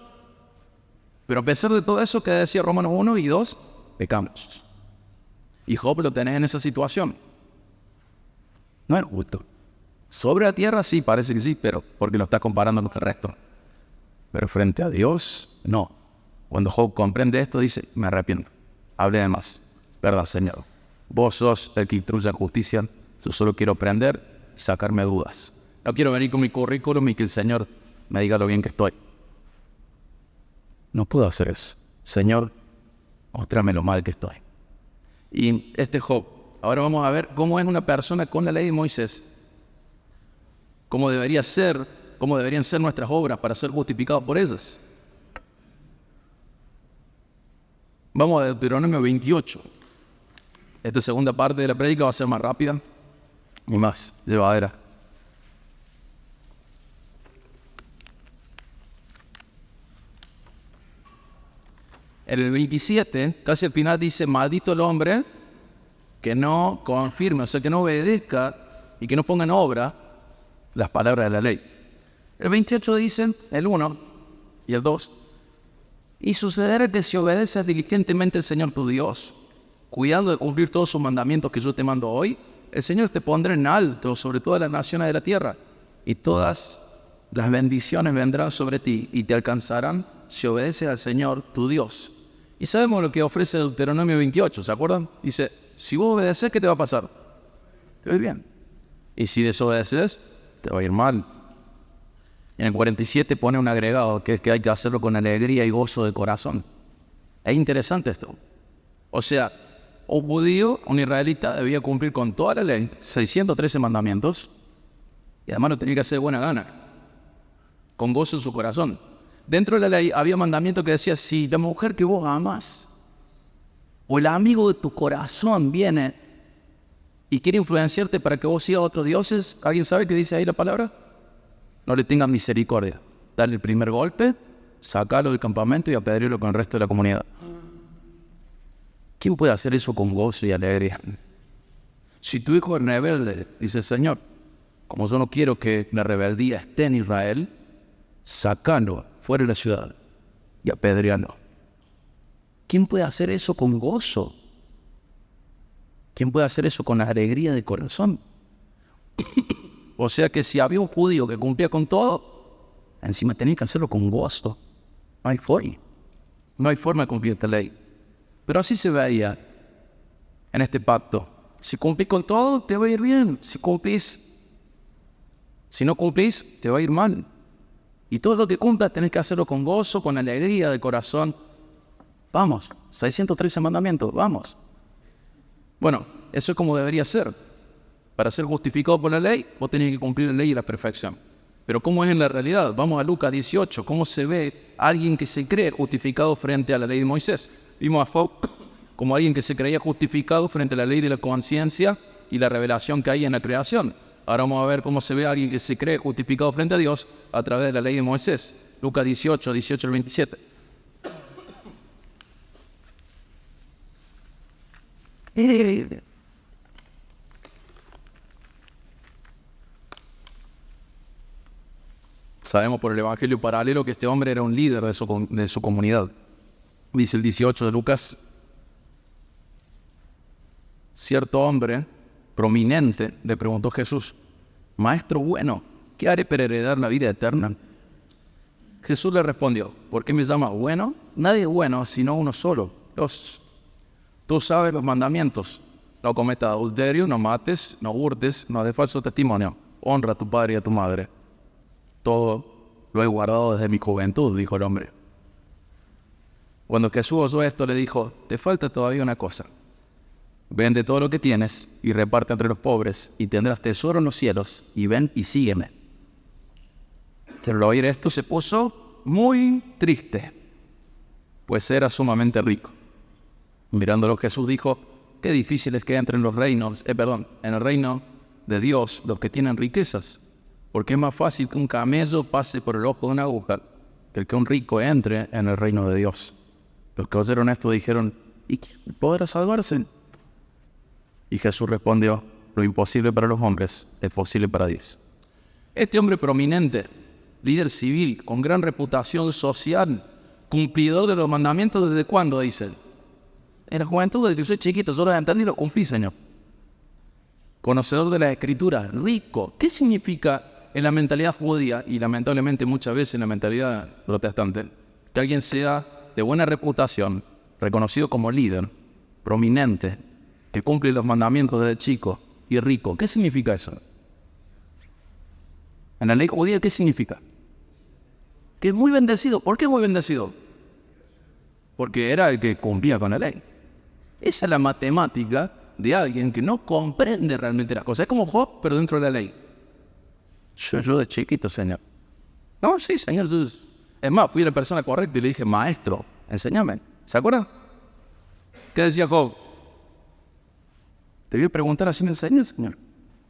Pero a pesar de todo eso que decía Romanos 1 y 2, pecamos. Y Job lo tenés en esa situación. No es justo. Sobre la tierra sí, parece que sí, pero porque lo estás comparando con el resto. Pero frente a Dios, no. Cuando Job comprende esto, dice, me arrepiento. Hable de más. Verdad, Señor. Vos sos el que instruye en justicia. Yo solo quiero aprender y sacarme dudas. No quiero venir con mi currículum y que el Señor me diga lo bien que estoy. No puedo hacer eso. Señor, muéstrame lo mal que estoy. Y este Job, ahora vamos a ver cómo es una persona con la ley de Moisés. Cómo deberían ser nuestras obras para ser justificados por ellas. Vamos a Deuteronomio 28. Esta segunda parte de la prédica va a ser más rápida y más llevadera. En el 27, casi al final dice, maldito el hombre que no confirme, o sea, que no obedezca y que no ponga en obra las palabras de la ley. El 28 dice, el 1 y el 2, y sucederá que si obedeces diligentemente al Señor tu Dios, cuidando de cumplir todos sus mandamientos que yo te mando hoy, el Señor te pondrá en alto sobre todas las naciones de la tierra, y todas las bendiciones vendrán sobre ti y te alcanzarán si obedeces al Señor tu Dios. Y sabemos lo que ofrece Deuteronomio 28, ¿se acuerdan? Dice, si vos obedeces, ¿qué te va a pasar? Te va a ir bien. Y si desobedeces, te va a ir mal. En el 47 pone un agregado, que es que hay que hacerlo con alegría y gozo de corazón. Es interesante esto. O sea, un judío, un israelita, debía cumplir con toda la ley, 613 mandamientos, y además lo tenía que hacer de buena gana, con gozo en su corazón. Dentro de la ley había mandamiento que decía, si la mujer que vos amás, o el amigo de tu corazón viene y quiere influenciarte para que vos sigas a otros dioses, ¿alguien sabe qué dice ahí la palabra? No le tengas misericordia. Dale el primer golpe, sacalo del campamento y apedréalo con el resto de la comunidad. ¿Quién puede hacer eso con gozo y alegría? Si tu hijo es rebelde, dice el Señor, como yo no quiero que la rebeldía esté en Israel, sacalo fuera de la ciudad y apedréalo. ¿Quién puede hacer eso con gozo? ¿Quién puede hacer eso con alegría de corazón? O sea que si había un judío que cumplía con todo, encima tenía que hacerlo con gozo. No hay forma. No hay forma de cumplir esta ley. Pero así se veía en este pacto. Si cumplís con todo, te va a ir bien. Si no cumplís, te va a ir mal. Y todo lo que cumplas tenés que hacerlo con gozo, con alegría de corazón. Vamos, 613 mandamientos, vamos. Bueno, eso es como debería ser. Para ser justificado por la ley, vos tenés que cumplir la ley y la perfección. Pero ¿cómo es en la realidad? Vamos a Lucas 18. ¿Cómo se ve alguien que se cree justificado frente a la ley de Moisés? Vimos a Job como alguien que se creía justificado frente a la ley de la conciencia y la revelación que hay en la creación. Ahora vamos a ver cómo se ve alguien que se cree justificado frente a Dios a través de la ley de Moisés. Lucas 18, 18 al 27. Sabemos por el Evangelio paralelo que este hombre era un líder de su comunidad. Dice el 18 de Lucas, cierto hombre prominente le preguntó a Jesús, Maestro bueno, ¿qué haré para heredar la vida eterna? Jesús le respondió, ¿por qué me llamas bueno? Nadie es bueno sino uno solo, Dios. Tú sabes los mandamientos, no cometas adulterio, no mates, no hurtes, no des falso testimonio, honra a tu padre y a tu madre. Todo lo he guardado desde mi juventud, dijo el hombre. Cuando Jesús oyó esto, le dijo, te falta todavía una cosa. Vende todo lo que tienes y reparte entre los pobres, y tendrás tesoro en los cielos, y ven y sígueme. Pero al oír esto se puso muy triste, pues era sumamente rico. Mirándolo, Jesús dijo, qué difícil es que entren en el reino de Dios los que tienen riquezas. Porque es más fácil que un camello pase por el ojo de una aguja que el que un rico entre en el reino de Dios. Los que oyeron esto dijeron, ¿y quién podrá salvarse? Y Jesús respondió, lo imposible para los hombres es posible para Dios. Este hombre prominente, líder civil, con gran reputación social, cumplidor de los mandamientos, ¿desde cuándo? Dicen. En la juventud, desde que soy chiquito, yo los entendí y los cumplí, Señor. Conocedor de las Escrituras, rico. ¿Qué significa en la mentalidad judía y lamentablemente muchas veces en la mentalidad protestante, que alguien sea de buena reputación, reconocido como líder, prominente, que cumple los mandamientos desde chico y rico? ¿Qué significa eso? En la ley judía, ¿qué significa? Que es muy bendecido. ¿Por qué muy bendecido? Porque era el que cumplía con la ley. Esa es la matemática de alguien que no comprende realmente las cosas. Es como Job, pero dentro de la ley. Yo de chiquito, Señor. No, sí, Señor. Es más, fui a la persona correcta y le dije, Maestro, enséñame. ¿Se acuerdan? ¿Qué decía Job? Te voy a preguntar, así me enseñas, Señor.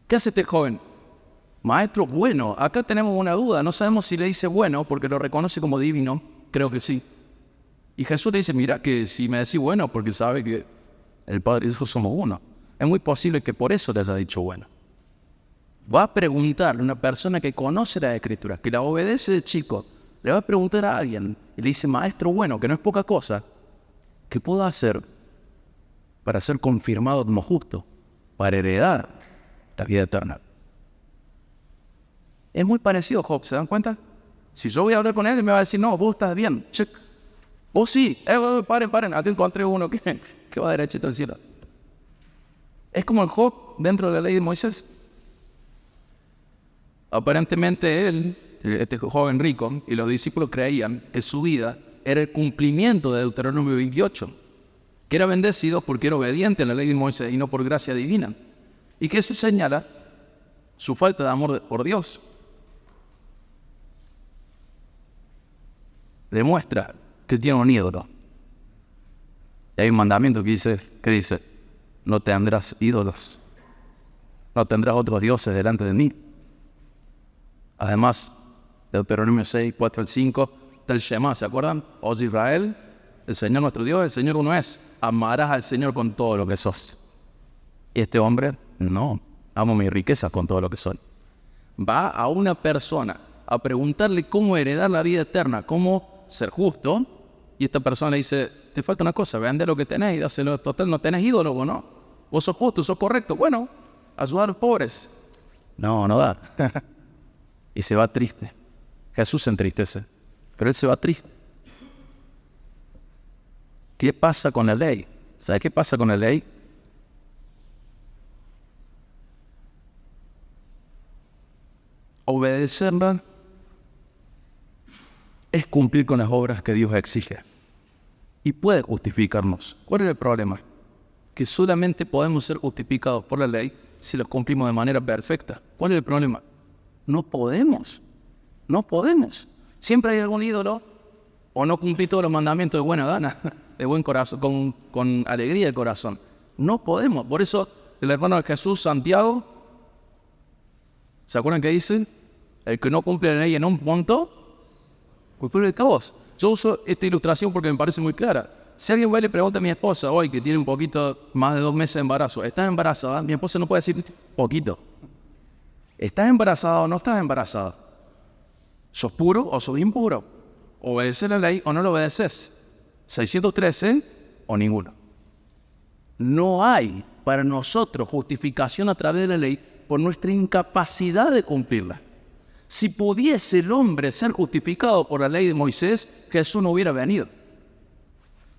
¿Qué hace este joven? Maestro, bueno. Acá tenemos una duda. No sabemos si le dice bueno porque lo reconoce como divino. Creo que sí. Y Jesús le dice, mira que si me decís bueno, porque sabe que el Padre y Dios somos uno. Es muy posible que por eso le haya dicho bueno. Va a preguntarle a una persona que conoce la Escritura, que la obedece de chico, le va a preguntar a alguien y le dice, Maestro bueno, que no es poca cosa, ¿qué puedo hacer para ser confirmado como justo, para heredar la vida eterna? Es muy parecido a Job, ¿se dan cuenta? Si yo voy a hablar con él, me va a decir, no, vos estás bien, check. Vos sí, paren, aquí encontré uno que va derechito al cielo. Es como el Job dentro de la ley de Moisés. Aparentemente él, este joven rico, y los discípulos creían que su vida era el cumplimiento de Deuteronomio 28, que era bendecido porque era obediente a la ley de Moisés y no por gracia divina. Y que eso señala su falta de amor por Dios. Demuestra que tiene un ídolo. Y hay un mandamiento que dice, no tendrás ídolos, no tendrás otros dioses delante de mí. Además, Deuteronomio 6, 4 al 5, está el Shema, ¿se acuerdan? Oye Israel, el Señor nuestro Dios, el Señor uno es. Amarás al Señor con todo lo que sos. Y este hombre, no, amo mi riqueza con todo lo que soy. Va a una persona a preguntarle cómo heredar la vida eterna, cómo ser justo, y esta persona le dice, te falta una cosa, vende lo que tenés y dáselo. Total, no tenés ídolo, ¿o no? Vos sos justo, sos correcto, bueno, ayudar a los pobres. No da. Y se va triste. Jesús se entristece, pero él se va triste. ¿Qué pasa con la ley? ¿Sabe qué pasa con la ley? Obedecerla es cumplir con las obras que Dios exige. Y puede justificarnos. ¿Cuál es el problema? Que solamente podemos ser justificados por la ley si los cumplimos de manera perfecta. ¿Cuál es el problema? No podemos. Siempre hay algún ídolo o no cumplí todos los mandamientos de buena gana, de buen corazón, con alegría de corazón. No podemos. Por eso el hermano de Jesús, Santiago, ¿se acuerdan que dicen? El que no cumple la ley en un punto, culpable de todos. Yo uso esta ilustración porque me parece muy clara. Si alguien va y le pregunta a mi esposa hoy, que tiene un poquito más de 2 meses de embarazo, ¿estás embarazada? Mi esposa no puede decir poquito. ¿Estás embarazada o no estás embarazada? ¿Sos puro o sos impuro? ¿Obedeces la ley o no la obedeces? ¿613 o ninguno? No hay para nosotros justificación a través de la ley por nuestra incapacidad de cumplirla. Si pudiese el hombre ser justificado por la ley de Moisés, Jesús no hubiera venido.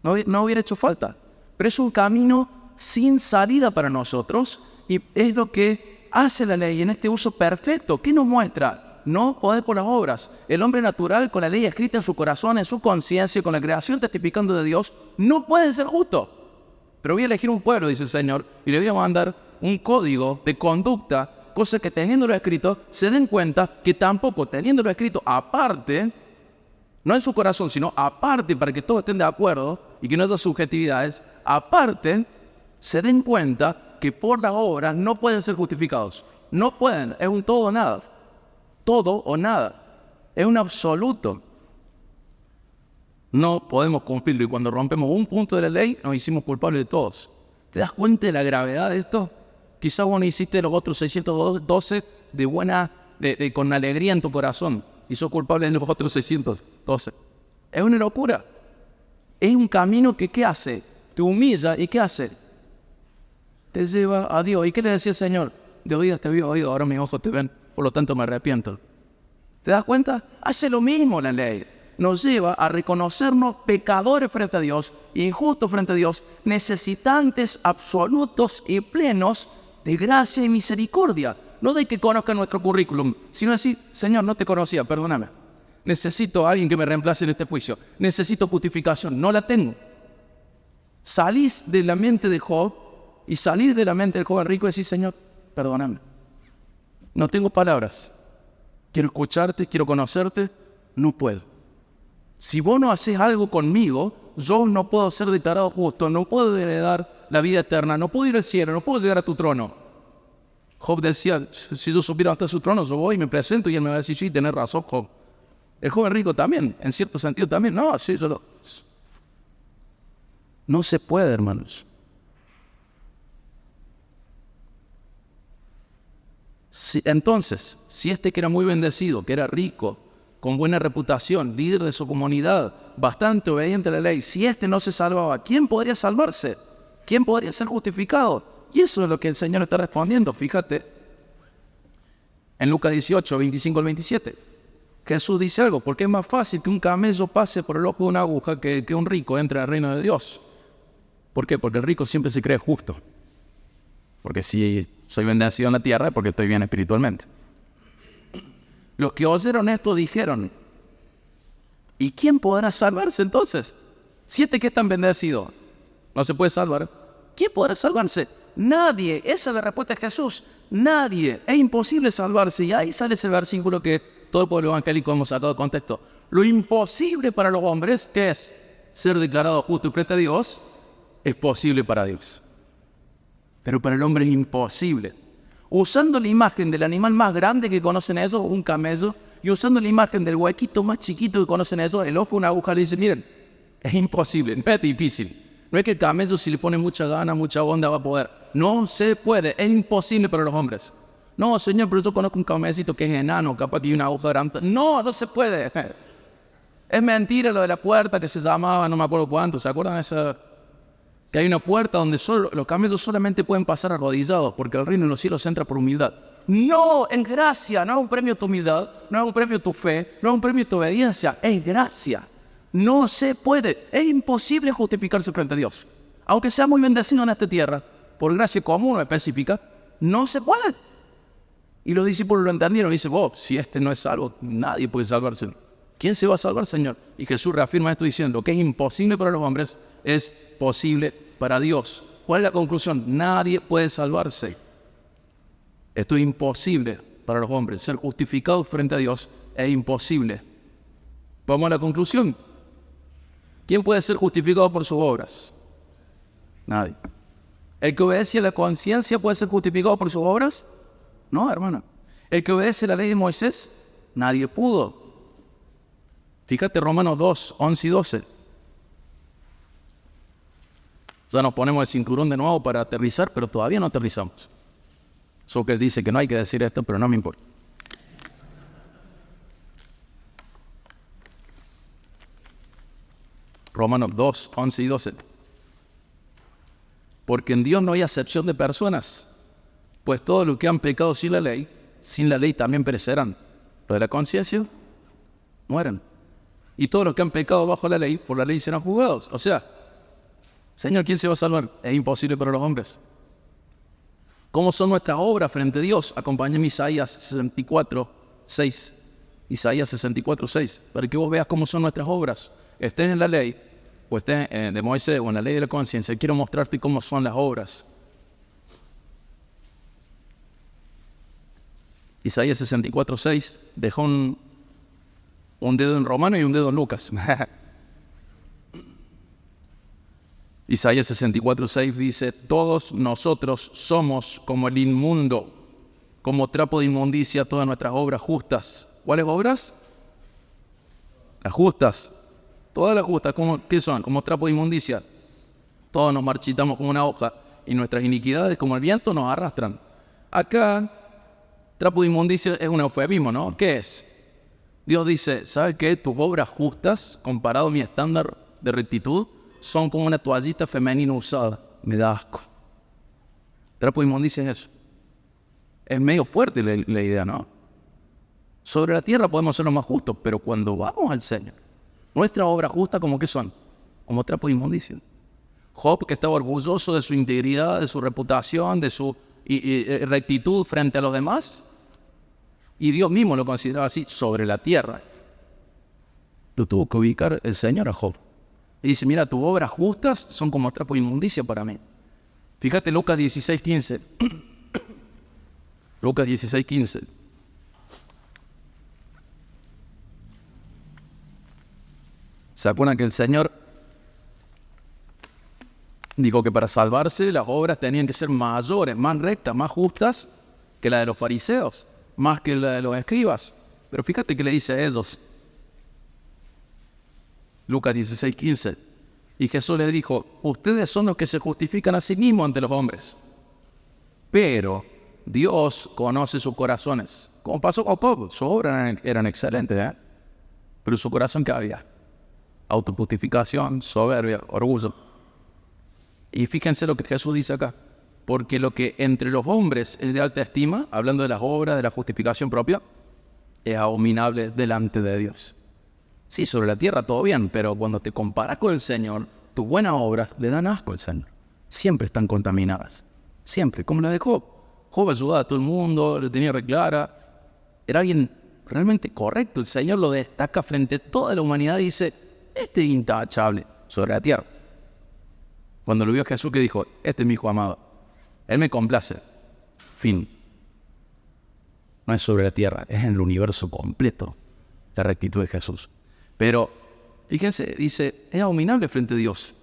No hubiera hecho falta. Pero es un camino sin salida para nosotros y es lo que hace la ley en este uso perfecto. ¿Qué nos muestra? No poder por las obras. El hombre natural, con la ley escrita en su corazón, en su conciencia, con la creación testificando de Dios, no puede ser justo. Pero voy a elegir un pueblo, dice el Señor, y le voy a mandar un código de conducta, cosa que teniéndolo escrito, se den cuenta que tampoco teniéndolo escrito aparte, no en su corazón, sino aparte para que todos estén de acuerdo y que no haya subjetividades, aparte, se den cuenta que por las obras no pueden ser justificados. No pueden, es un todo o nada. Todo o nada. Es un absoluto. No podemos cumplirlo y cuando rompemos un punto de la ley nos hicimos culpables de todos. ¿Te das cuenta de la gravedad de esto? Quizás vos no hiciste los otros 612 con alegría en tu corazón y sos culpable de los otros 612. Es una locura. Es un camino que ¿qué hace? Te humilla y ¿qué hace? Te lleva a Dios. ¿Y qué le decía el Señor? De oídas te vi oído, ahora mis ojos te ven, por lo tanto me arrepiento. ¿Te das cuenta? Hace lo mismo la ley. Nos lleva a reconocernos pecadores frente a Dios, injustos frente a Dios, necesitantes absolutos y plenos de gracia y misericordia. No de que conozcan nuestro currículum, sino decir, Señor, no te conocía, perdóname. Necesito a alguien que me reemplace en este juicio. Necesito justificación, no la tengo. Salís de la mente de Job y salís de la mente del joven rico y decís, Señor, perdóname. No tengo palabras. Quiero escucharte, quiero conocerte, no puedo. Si vos no haces algo conmigo, yo no puedo ser declarado justo, no puedo heredar la vida eterna, no puedo ir al cielo, no puedo llegar a tu trono. Job decía, si yo supiera hasta su trono, yo voy y me presento y él me va a decir, sí, tenés razón, Job. El joven rico también, en cierto sentido también. No, sí, yo no se puede, hermanos. Entonces, si este que era muy bendecido, que era rico, con buena reputación, líder de su comunidad, bastante obediente a la ley, si este no se salvaba, ¿quién podría salvarse? ¿Quién podría ser justificado? Y eso es lo que el Señor está respondiendo, fíjate, en Lucas 18, 25 al 27. Jesús dice algo, porque es más fácil que un camello pase por el ojo de una aguja que un rico entre al reino de Dios. ¿Por qué? Porque el rico siempre se cree justo. Porque si soy bendecido en la tierra es porque estoy bien espiritualmente. Los que oyeron esto dijeron, ¿y quién podrá salvarse entonces? Si este que es tan bendecido no se puede salvar, ¿quién podrá salvarse? Nadie. Esa es la respuesta de Jesús. Nadie. Es imposible salvarse. Y ahí sale ese versículo que todo el pueblo evangélico hemos sacado de contexto. Lo imposible para los hombres, ¿qué es? Ser declarado justo frente a Dios, es posible para Dios. Pero para el hombre es imposible. Usando la imagen del animal más grande que conocen ellos, un camello, y usando la imagen del huequito más chiquito que conocen ellos, el ojo de una aguja, le dice, miren, es imposible, no es difícil. No es que el camello, si le pone mucha gana, mucha onda, va a poder. No se puede, es imposible para los hombres. No, señor, pero yo conozco un camellito que es enano, capaz que hay una aguja grande. No, no se puede. Es mentira lo de la puerta que se llamaba, no me acuerdo cuánto, ¿se acuerdan de esa? Que hay una puerta donde los camellos solamente pueden pasar arrodillados, porque el reino de los cielos entra por humildad. No, es gracia, no es un premio a tu humildad, no es un premio a tu fe, no es un premio a tu obediencia, es gracia. No se puede, es imposible justificarse frente a Dios. Aunque sea muy bendecido en esta tierra, por gracia común o específica, no se puede. Y los discípulos lo entendieron y dicen, si este no es salvo, nadie puede salvarse. ¿Quién se va a salvar, Señor? Y Jesús reafirma esto diciendo, que es imposible para los hombres, es posible para Dios. ¿Cuál es la conclusión? Nadie puede salvarse. Esto es imposible para los hombres. Ser justificados frente a Dios es imposible. Vamos a la conclusión. ¿Quién puede ser justificado por sus obras? Nadie. ¿El que obedece a la conciencia puede ser justificado por sus obras? No, hermano. ¿El que obedece a la ley de Moisés? Nadie pudo. Fíjate Romanos 2, 11 y 12. Ya nos ponemos el cinturón de nuevo para aterrizar, pero todavía no aterrizamos. Sócrates dice que no hay que decir esto, pero no me importa. Romanos 2, 11 y 12. Porque en Dios no hay acepción de personas, pues todos los que han pecado sin la ley también perecerán. Los de la conciencia mueren. Y todos los que han pecado bajo la ley, por la ley serán juzgados. O sea, Señor, ¿quién se va a salvar? Es imposible para los hombres. ¿Cómo son nuestras obras frente a Dios? Acompáñame Isaías 64, 6. Isaías 64, 6. Para que vos veas cómo son nuestras obras. Estés en la ley, o estés de Moisés, o en la ley de la conciencia. Quiero mostrarte cómo son las obras. Isaías 64, 6. Dejó un dedo en Romano y un dedo en Lucas. Isaías 64, 6 dice, todos nosotros somos como el inmundo, como trapo de inmundicia todas nuestras obras justas. ¿Cuáles obras? Las justas. Todas las justas, ¿qué son? Como trapo de inmundicia. Todos nos marchitamos como una hoja y nuestras iniquidades como el viento nos arrastran. Acá, trapo de inmundicia es un eufemismo, ¿no? ¿Qué es? Dios dice, ¿sabes qué? Tus obras justas, comparado a mi estándar de rectitud, son como una toallita femenina usada. Me da asco. Trapo de inmundicia es eso. Es medio fuerte la idea, ¿no? Sobre la tierra podemos ser los más justos, pero cuando vamos al Señor, nuestras obras justas, ¿como qué son? Como trapo de inmundicia. Job, que estaba orgulloso de su integridad, de su reputación, de su rectitud frente a los demás, y Dios mismo lo consideraba así, sobre la tierra. Lo tuvo que ubicar el Señor a Job. Y dice, mira, tus obras justas son como trapo de inmundicia para mí. Fíjate Lucas 16, 15. Lucas 16, 15. ¿Se acuerdan que el Señor dijo que para salvarse las obras tenían que ser mayores, más rectas, más justas que la de los fariseos, más que la de los escribas? Pero fíjate que le dice a ellos, Lucas 16, 15. Y Jesús les dijo, ustedes son los que se justifican a sí mismos ante los hombres, pero Dios conoce sus corazones. Como pasó con Job, sus obras eran excelentes, pero su corazón, ¿qué había? Autojustificación, soberbia, orgullo. Y fíjense lo que Jesús dice acá, porque lo que entre los hombres es de alta estima, hablando de las obras, de la justificación propia, es abominable delante de Dios. Sí, sobre la tierra todo bien, pero cuando te comparas con el Señor, tus buenas obras le dan asco al Señor. Siempre están contaminadas. Siempre, como la de Job. Job ayudaba a todo el mundo, le tenía reclara. Era alguien realmente correcto. El Señor lo destaca frente a toda la humanidad y dice, este es intachable sobre la tierra. Cuando lo vio Jesús, que dijo, este es mi hijo amado. Él me complace. Fin. No es sobre la tierra, es en el universo completo la rectitud de Jesús. Pero, fíjense, dice, es abominable frente a Dios.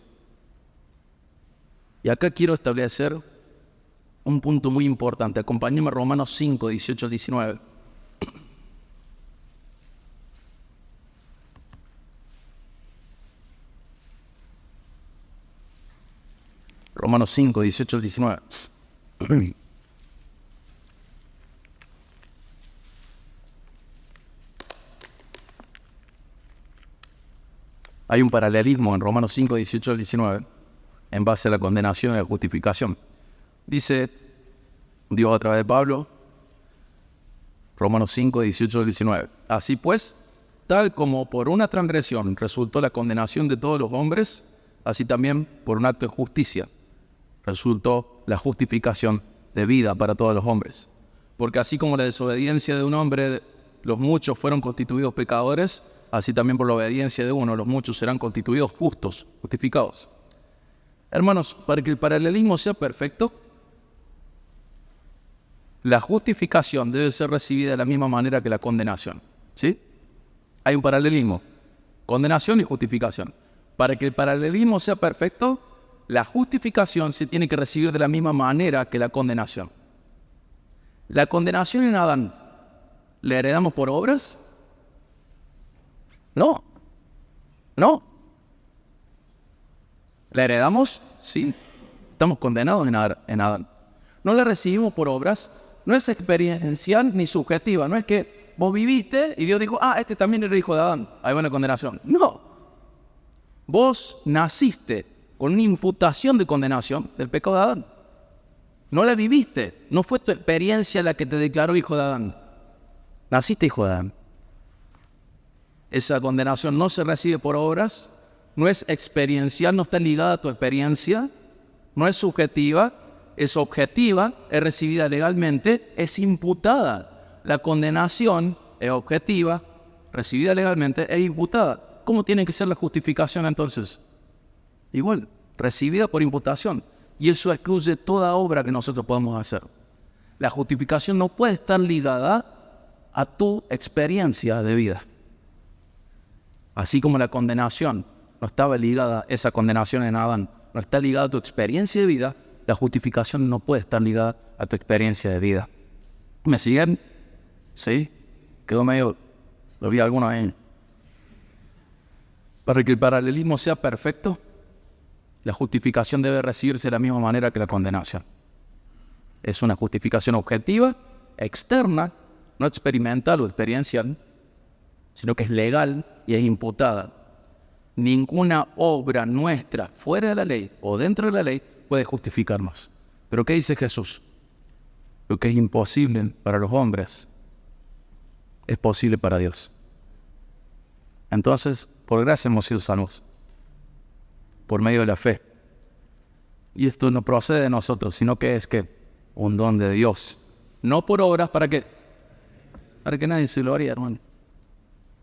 Y acá quiero establecer un punto muy importante. Acompáñenme a Romanos 5, 18 al 19. Romanos 5, 18 al 19. Hay un paralelismo en Romanos 5, 18 al 19, en base a la condenación y la justificación. Dice Dios a través de Pablo, Romanos 5, 18 al 19. Así pues, tal como por una transgresión resultó la condenación de todos los hombres, así también por un acto de justicia resultó la justificación de vida para todos los hombres. Porque así como la desobediencia de un hombre, los muchos fueron constituidos pecadores, así también por la obediencia de uno, los muchos serán constituidos justos, justificados. Hermanos, para que el paralelismo sea perfecto, la justificación debe ser recibida de la misma manera que la condenación. ¿Sí? Hay un paralelismo, condenación y justificación. Para que el paralelismo sea perfecto, la justificación se tiene que recibir de la misma manera que la condenación. La condenación en Adán, ¿la heredamos por obras? No. ¿La heredamos? Sí. Estamos condenados en Adán. No la recibimos por obras, no es experiencial ni subjetiva. No es que vos viviste y Dios dijo, este también era hijo de Adán, ahí va la condenación. No. Vos naciste con una imputación de condenación del pecado de Adán. No la viviste, no fue tu experiencia la que te declaró hijo de Adán. Naciste hijo de Adán. Esa condenación no se recibe por obras, no es experiencial, no está ligada a tu experiencia, no es subjetiva, es objetiva, es recibida legalmente, es imputada. La condenación es objetiva, recibida legalmente, es imputada. ¿Cómo tiene que ser la justificación entonces? Igual, recibida por imputación. Y eso excluye toda obra que nosotros podamos hacer. La justificación no puede estar ligada a tu experiencia de vida. Así como la condenación no estaba ligada, esa condenación en Adán, no está ligada a tu experiencia de vida, la justificación no puede estar ligada a tu experiencia de vida. ¿Me siguen? ¿Sí? Quedó medio, lo vi algunos ahí. Para que el paralelismo sea perfecto, la justificación debe recibirse de la misma manera que la condenación. Es una justificación objetiva, externa, no experimental o experiencial, sino que es legal y es imputada. Ninguna obra nuestra fuera de la ley o dentro de la ley puede justificarnos. ¿Pero qué dice Jesús? Lo que es imposible para los hombres es posible para Dios. Entonces, por gracia hemos sido salvos, por medio de la fe. Y esto no procede de nosotros, sino que es que un don de Dios. No por obras, ¿para qué? Para que nadie se lo haría, hermano.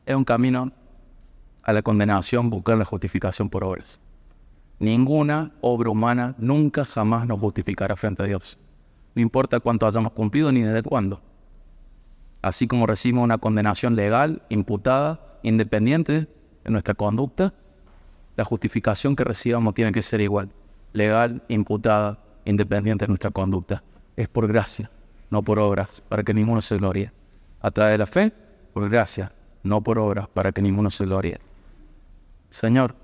Es un camino a la condenación, buscar la justificación por obras. Ninguna obra humana nunca jamás nos justificará frente a Dios. No importa cuánto hayamos cumplido ni desde cuándo. Así como recibimos una condenación legal, imputada, independiente de nuestra conducta, la justificación que recibamos tiene que ser igual. Legal, imputada, independiente de nuestra conducta. Es por gracia, no por obras, para que ninguno se gloríe. A través de la fe, por gracia, no por obras, para que ninguno se gloríe. Señor,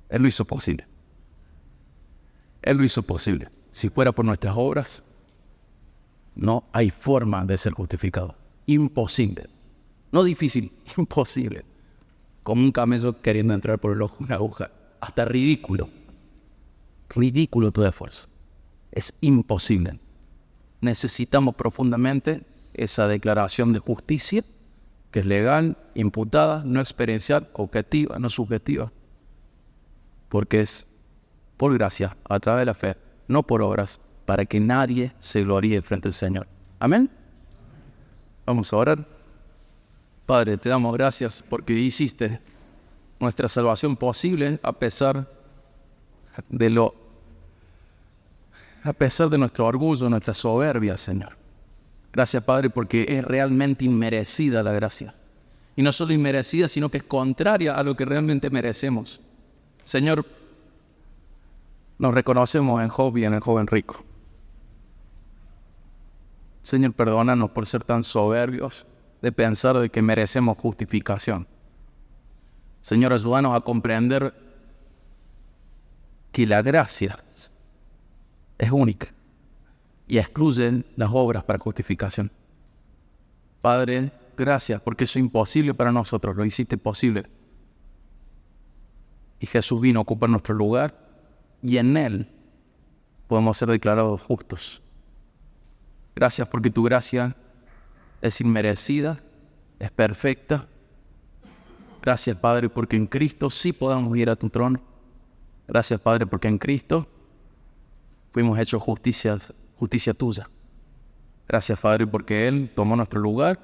Él lo hizo posible. Él lo hizo posible. Si fuera por nuestras obras, no hay forma de ser justificado. Imposible. No difícil, imposible. Como un camello queriendo entrar por el ojo de una aguja. Hasta ridículo. Ridículo tu esfuerzo. Es imposible. necesitamos profundamente esa declaración de justicia, que es legal, imputada, no experiencial, objetiva, no subjetiva, porque es por gracia, a través de la fe, no por obras, para que nadie se gloríe frente al Señor. Amén. Vamos a orar. Padre, te damos gracias porque hiciste nuestra salvación posible a pesar de nuestro orgullo, nuestra soberbia, Señor. Gracias, Padre, porque es realmente inmerecida la gracia. Y no solo inmerecida, sino que es contraria a lo que realmente merecemos. Señor, nos reconocemos en Job y en el joven rico. Señor, perdónanos por ser tan soberbios de pensar de que merecemos justificación. Señor, ayúdanos a comprender que la gracia es única y excluye las obras para justificación. Padre, gracias porque eso es imposible para nosotros, lo hiciste posible. Y Jesús vino a ocupar nuestro lugar y en Él podemos ser declarados justos. Gracias porque tu gracia es inmerecida, es perfecta. Gracias, Padre, porque en Cristo sí podemos ir a tu trono. Gracias, Padre, porque en Cristo fuimos hechos justicia tuya. Gracias, Padre, porque Él tomó nuestro lugar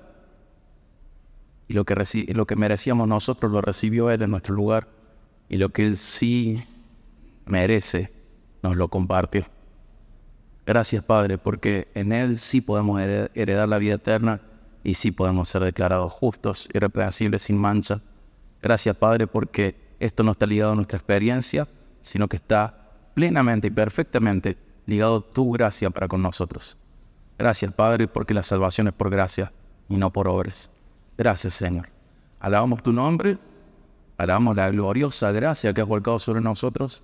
y lo que merecíamos nosotros lo recibió Él en nuestro lugar. Y lo que Él sí merece, nos lo compartió. Gracias, Padre, porque en Él sí podemos heredar la vida eterna y sí podemos ser declarados justos, irreprensibles, sin mancha. Gracias, Padre, porque esto no está ligado a nuestra experiencia, sino que está plenamente y perfectamente ligado a tu gracia para con nosotros. Gracias, Padre, porque la salvación es por gracia y no por obras. Gracias, Señor. Alabamos tu nombre, alabamos la gloriosa gracia que has volcado sobre nosotros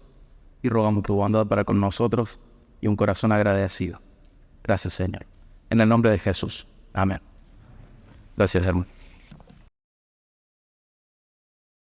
y rogamos tu bondad para con nosotros y un corazón agradecido. Gracias, Señor. En el nombre de Jesús. Amén. Gracias, hermano.